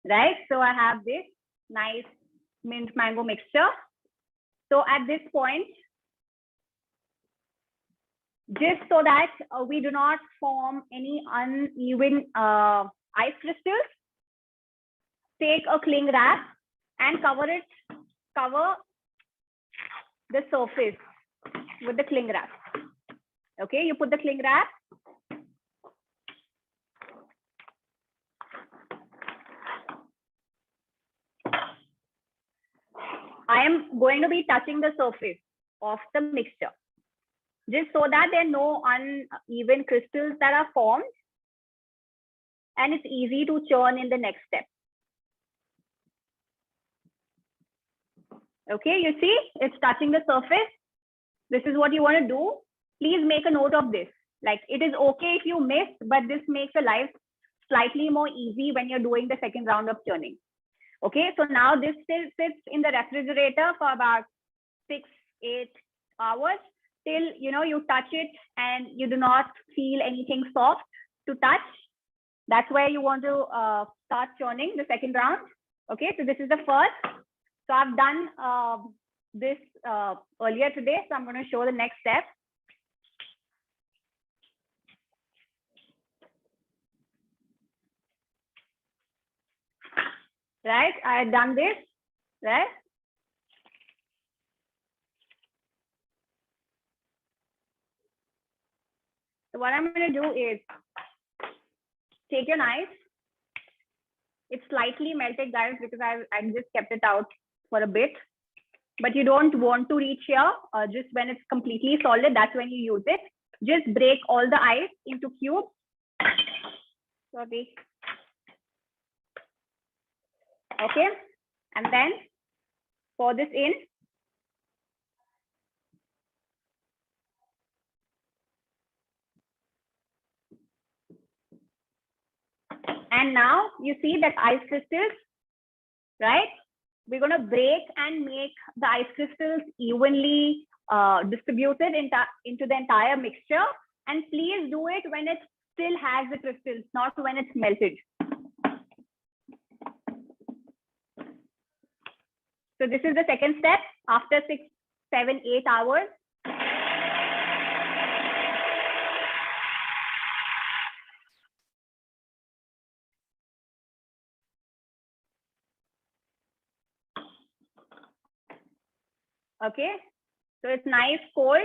Right, so I have this nice mint mango mixture. So at this point, just so that we do not form any uneven ice crystals, take a cling wrap and cover the surface with the cling wrap. Okay, you put the cling wrap. I am going to be touching the surface of the mixture, just so that there are no uneven crystals that are formed. and it's easy to churn in the next step. Okay, you see, it's touching the surface. This is what you want to do. Please make a note of this. Like, it is okay if you miss, but this makes your life slightly more easy when you're doing the second round of churning. Okay, so now this still sits in the refrigerator for about 6-8 hours till you touch it and you do not feel anything soft to touch. That's where you want to start churning the second round. Okay, so this is the first. So I've done this earlier today, so I'm going to show the next step. Right, I had done this, right? So what I'm going to do is take your knife. It's slightly melted, guys, because I just kept it out for a bit. But you don't want to reach here. Just when it's completely solid, that's when you use it. Just break all the ice into cubes. Sorry. Okay, and then pour this in. And now you see that ice crystals, right? We're going to break and make the ice crystals evenly distributed into the entire mixture. And please do it when it still has the crystals, not when it's melted. So this is the second step after 6, 7, 8 hours. Okay, so it's nice cold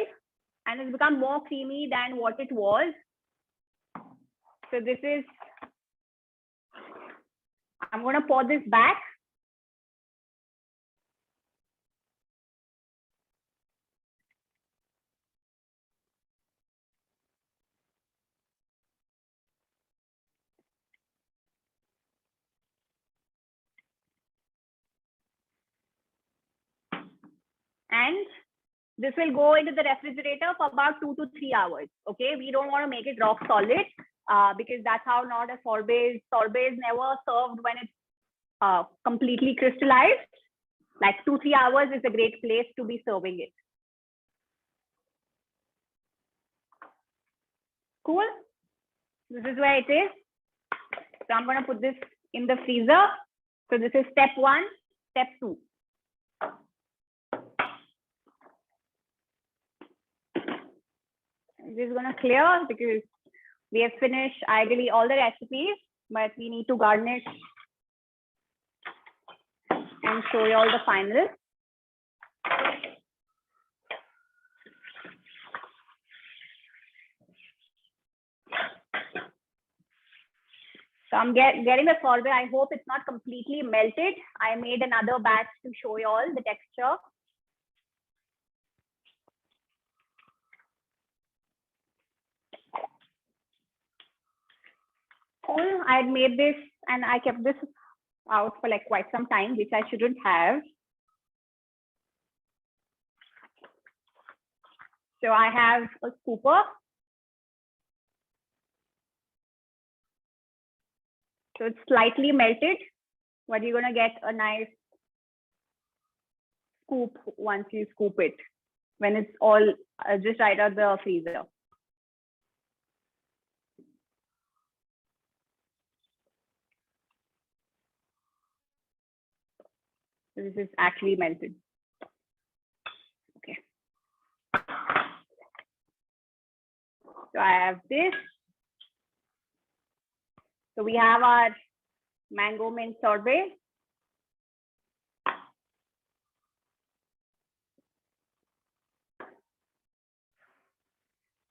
and it's become more creamy than what it was. So this is, I'm going to pour this back. And this will go into the refrigerator for about 2 to 3 hours. Okay, we don't want to make it rock solid because that's how not a sorbet. Sorbet is never served when it's completely crystallized. Like 2-3 hours is a great place to be serving it. Cool. This is where it is. So I'm going to put this in the freezer. So this is step 1, step 2. This is going to clear because we have finished ideally all the recipes, but we need to garnish and show you all the finals. So I'm getting the sorbet. I hope it's not completely melted. I made another batch to show you all the texture. Cool. I had made this and I kept this out for like quite some time, which I shouldn't have. So I have a scooper. So it's slightly melted, but you're going to get a nice scoop once you scoop it, when it's all just right out the freezer. So this is actually melted. Okay. So I have this. So we have our mango mint sorbet.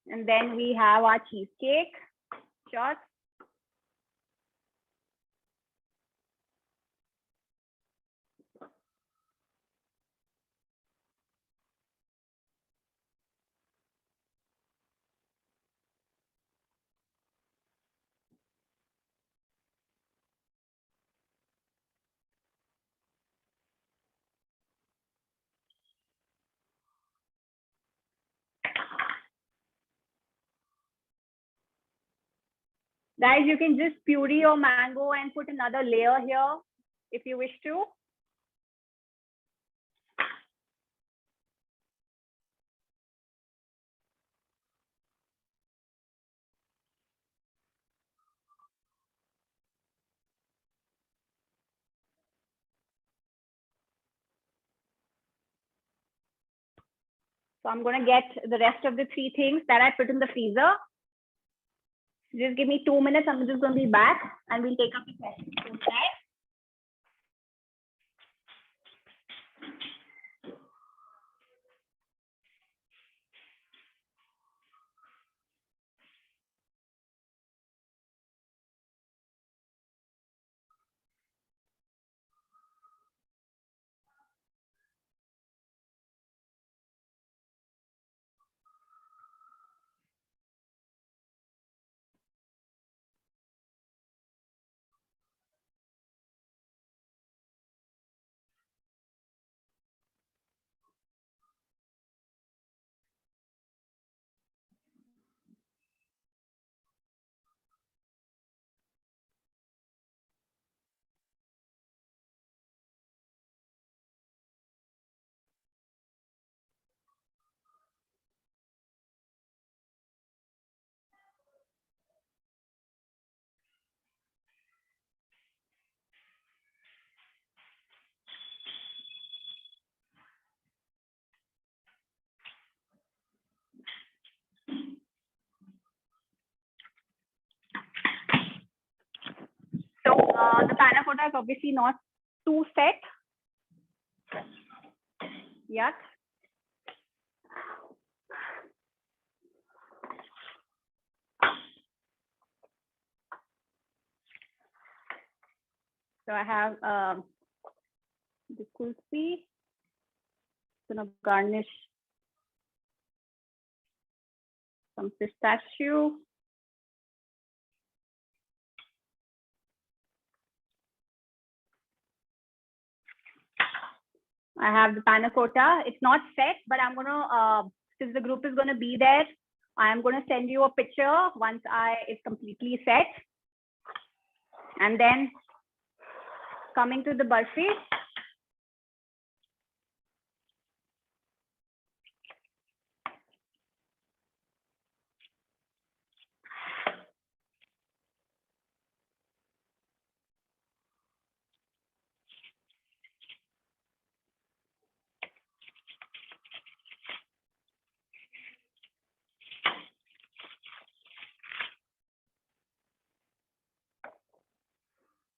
And then we have our cheesecake shots. Guys, you can just puree your mango and put another layer here if you wish to. So I'm going to get the rest of the 3 things that I put in the freezer. Just give me 2 minutes. I'm just going to be back and we'll take up the questions. Okay? So the panna cotta is obviously not too set yet. So I have the kulfi. Gonna garnish some pistachio. I have the panna cotta. It's not set, but I'm gonna, since the group is gonna be there, I'm gonna send you a picture once it's completely set. And then coming to the barfi.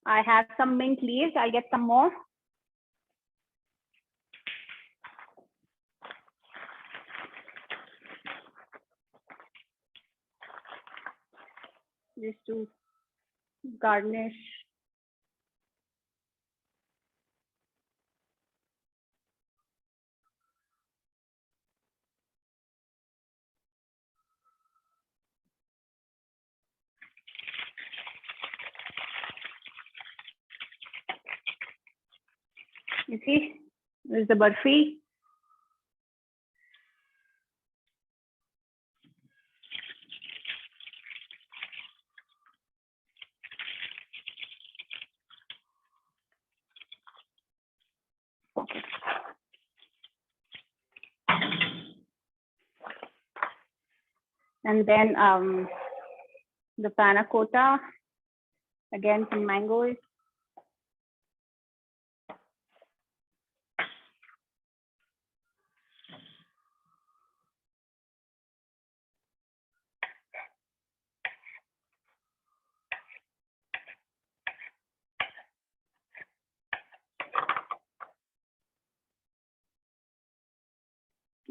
I have some mint leaves. I'll get some more. Just to garnish. You see, this is the barfi. And then the panna cotta, again some mangoes.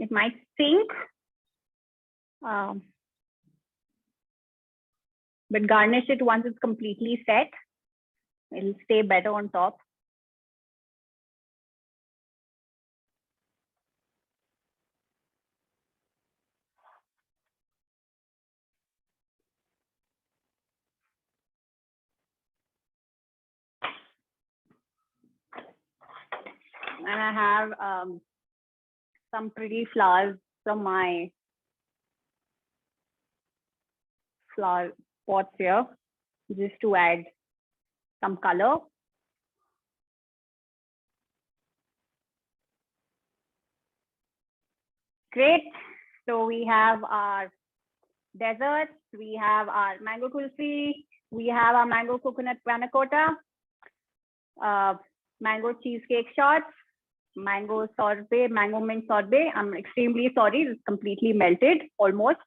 It might sink, but garnish it once it's completely set. It'll stay better on top. And I have some pretty flowers from my flower pots here. just to add some color. Great. So we have our desserts, we have our mango kulfi, we have our mango coconut panna cotta, mango cheesecake shots, mango sorbet, mango mint sorbet. I'm extremely sorry, it's completely melted almost.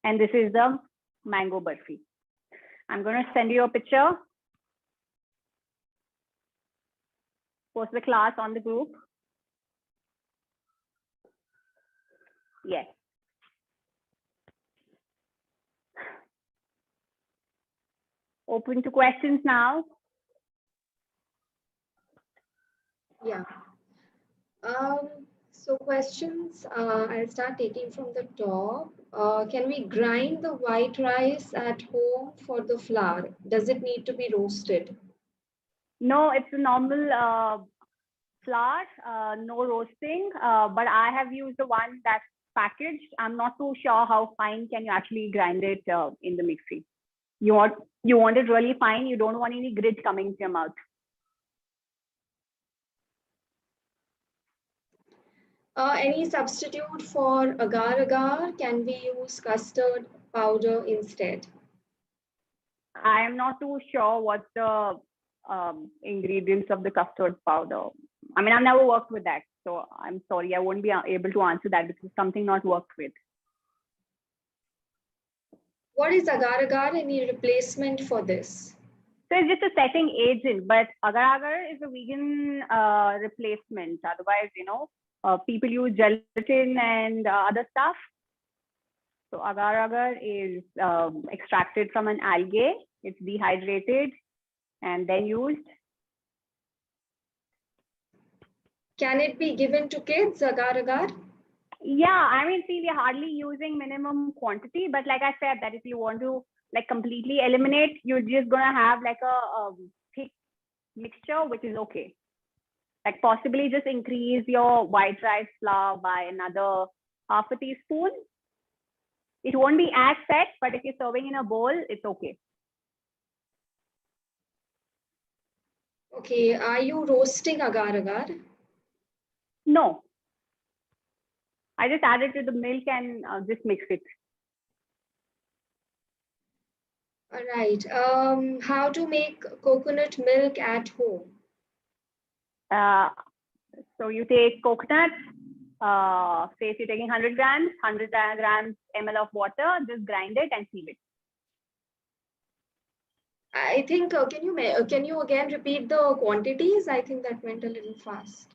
And this is the mango barfi. I'm going to send you a picture. Post the class on the group. Yes. Open to questions now. Yeah. So questions, I'll start taking from the top. Can we grind the white rice at home for the flour? Does it need to be roasted? No, it's a normal flour, no roasting, but I have used the one that's packaged. I'm not too sure how fine can you actually grind it in the mixie. You want it really fine. You don't want any grit coming to your mouth. Any substitute for agar-agar? Can we use custard powder instead? I am not too sure what the ingredients of the custard powder. I mean, I've never worked with that. So I'm sorry, I won't be able to answer that because it's something not worked with. What is agar-agar? Any replacement for this? So it's just a setting agent, but agar-agar is a vegan replacement. Otherwise, people use gelatin and other stuff. So agar-agar is extracted from an algae. It's dehydrated and then used. Can it be given to kids, agar-agar? Yeah, I mean, see, we're hardly using minimum quantity, but like I said, that if you want to like completely eliminate, you're just gonna have like a thick mixture, which is okay. Like possibly just increase your white rice flour by another half a teaspoon. It won't be as set, but if you're serving in a bowl, it's okay. Okay, are you roasting agar-agar? No. I just add it to the milk and just mix it. All right. How to make coconut milk at home? So you take coconut, say if you're taking 100 grams, 100 grams ml of water, just grind it and sieve it. I think, can you again repeat the quantities? I think that went a little fast.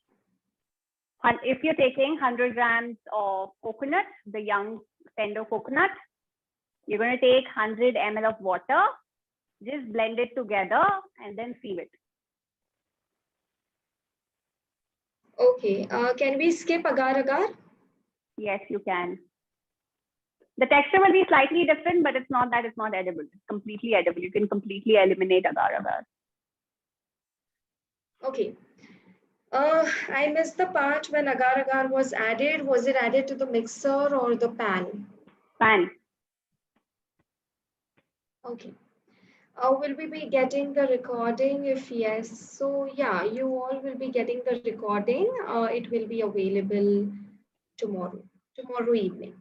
If you're taking 100 grams of coconut, the young tender coconut, you're going to take 100 ml of water, just blend it together and then sieve it. Okay. Can we skip agar-agar? Yes, you can. The texture will be slightly different, but it's not that it's not edible. It's completely edible. You can completely eliminate agar-agar. Okay. I missed the part when agar-agar was added. Was it added to the mixer or the pan? Pan. Okay. Will we be getting the recording? If yes, so yeah, you all will be getting the recording. It will be available tomorrow evening.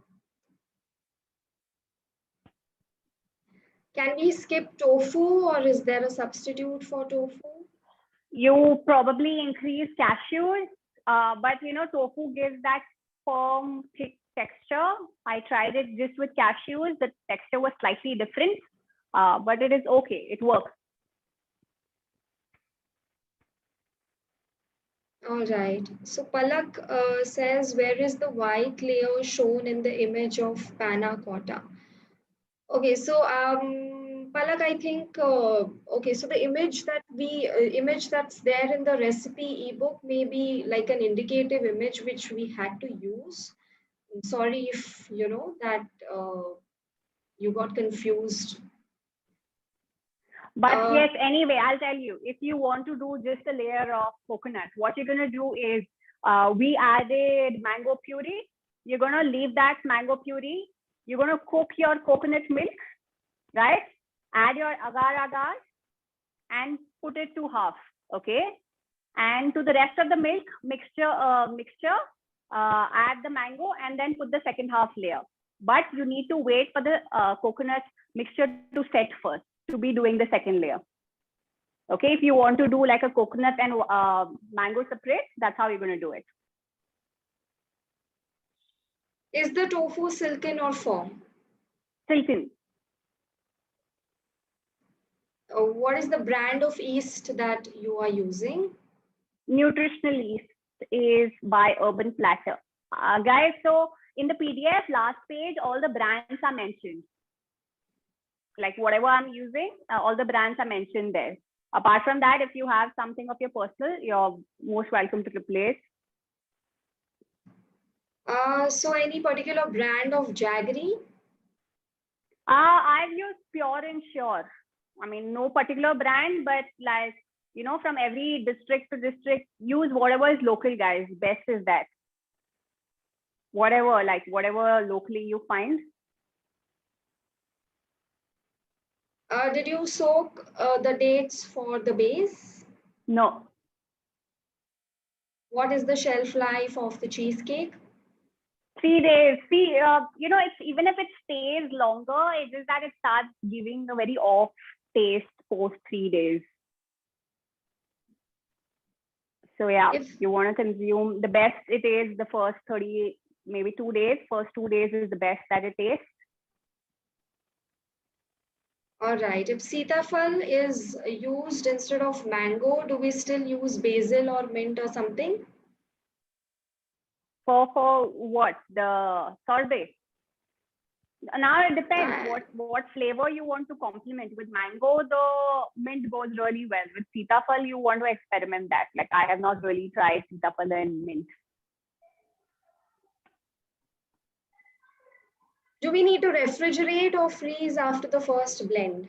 Can we skip tofu or is there a substitute for tofu? You probably increase cashews, but tofu gives that firm, thick texture. I tried it just with cashews. The texture was slightly different, but it is okay. It works. All right. So Palak says, where is the white layer shown in the image of panna cotta? Okay, so Palak, I think okay, so the image that's there in the recipe ebook may be like an indicative image which we had to use. I'm sorry if that you got confused. But yes, anyway, I'll tell you, if you want to do just a layer of coconut, what you're going to do is we added mango puree. You're going to leave that mango puree. You're going to cook your coconut milk, right? add your agar-agar and put it to half, okay? And to the rest of the milk mixture, add the mango and then put the second half layer. But you need to wait for the coconut mixture to set first to be doing the second layer. Okay, if you want to do like a coconut and mango separate, that's how you're going to do it. Is the tofu silken or firm? Silken. What is the brand of yeast that you are using? Nutritional yeast is by Urban Platter. Guys, so in the PDF last page, all the brands are mentioned. Like whatever I'm using, all the brands are mentioned there. Apart from that, if you have something of your personal, you're most welcome to replace. So any particular brand of jaggery? I've used Pure and Sure. I mean, no particular brand, but like, you know, from every district to district, use whatever is local, guys. Best is that. Whatever locally you find. Did you soak the dates for the base? No. What is the shelf life of the cheesecake? 3 days. See, you know, it's even if it stays longer, it's just that it starts giving a very off taste post 3 days. So yeah, if you want to consume, the best it is the first 30, maybe 2 days. First 2 days is the best that it tastes. All right. If sitafal is used instead of mango, do we still use basil or mint or something? For what? The sorbet? Now it depends what flavor you want to complement. With mango, the mint goes really well. With sitafal, you want to experiment that. Like I have not really tried sitafal and mint. Do we need to refrigerate or freeze after the first blend?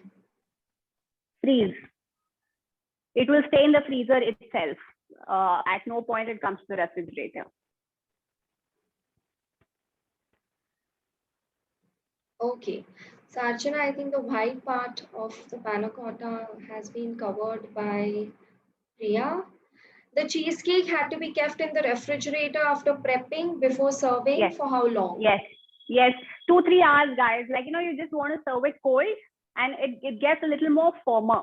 Freeze. It will stay in the freezer itself. At no point it comes to the refrigerator. Okay. So Archana, I think the white part of the panna cotta has been covered by Priya. The cheesecake had to be kept in the refrigerator after prepping before serving. Yes. For how long? Yes. 2-3 hours, guys. Like, you know, you just want to serve it cold and it gets a little more firmer.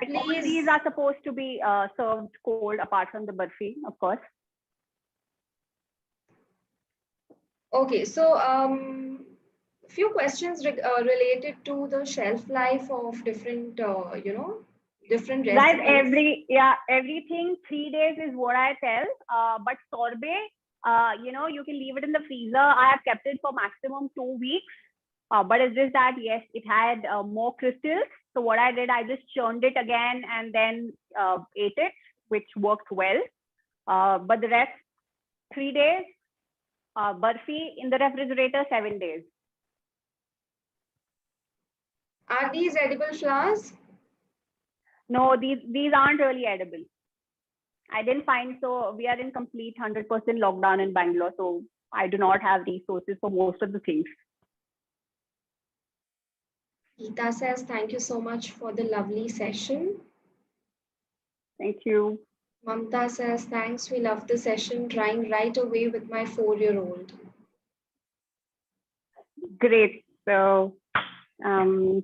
Please. All these are supposed to be served cold apart from the barfi, of course. Okay, so few questions related to the shelf life of different, different recipes. Guys, everything 3 days is what I tell. But sorbet, you know, you can leave it in the freezer. I have kept it for maximum 2 weeks. But it's just that, yes, it had more crystals. So what I did, I just churned it again and then ate it, which worked well. But the rest, 3 days. Barfi in the refrigerator, 7 days. Are these edible flowers? No, these aren't really edible. I didn't find, so we are in complete 100% lockdown in Bangalore. So I do not have resources for most of the things. Geeta says, thank you so much for the lovely session. Thank you. Mamta says, thanks, we love the session, trying right away with my 4-year-old. Great. So, Hetal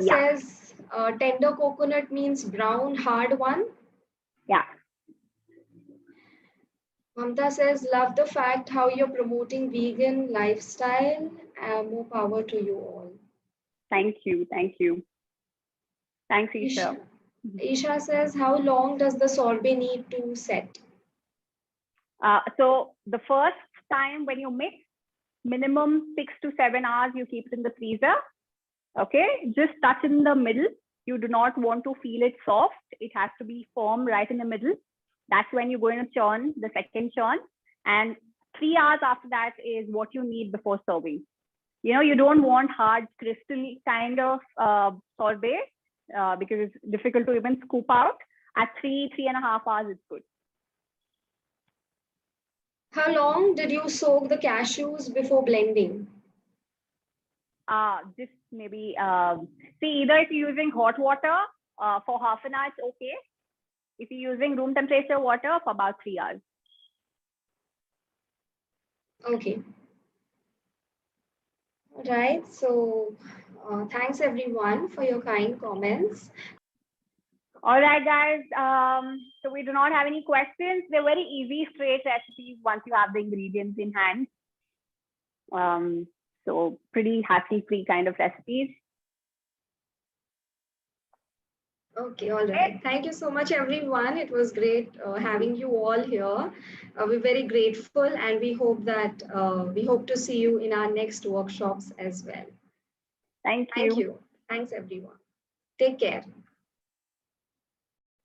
says, tender coconut means brown, hard one. Yeah. Mamta says, love the fact how you're promoting vegan lifestyle. More power to you all. Thank you. Thanks, Isha. Isha says, how long does the sorbet need to set? So the first time when you mix, minimum 6 to 7 hours, you keep it in the freezer. Okay, just touch in the middle. You do not want to feel it soft. It has to be firm right in the middle. That's when you're going to churn the second churn. And 3 hours after that is what you need before serving. You know, you don't want hard crystal kind of sorbet because it's difficult to even scoop out. At 3.5 hours, it's good. How long did you soak the cashews before blending? Just maybe, see, either if you're using hot water for half an hour, it's okay. If you're using room temperature water, for about 3 hours. Okay. All right. So thanks everyone for your kind comments. All right, guys. So we do not have any questions. They're very easy, straight recipes once you have the ingredients in hand. So pretty hassle-free kind of recipes. Okay, all right. Thank you so much, everyone. It was great having you all here. We're very grateful, and we hope that we hope to see you in our next workshops as well. Thank Thank you. you. Thanks, everyone. Take care.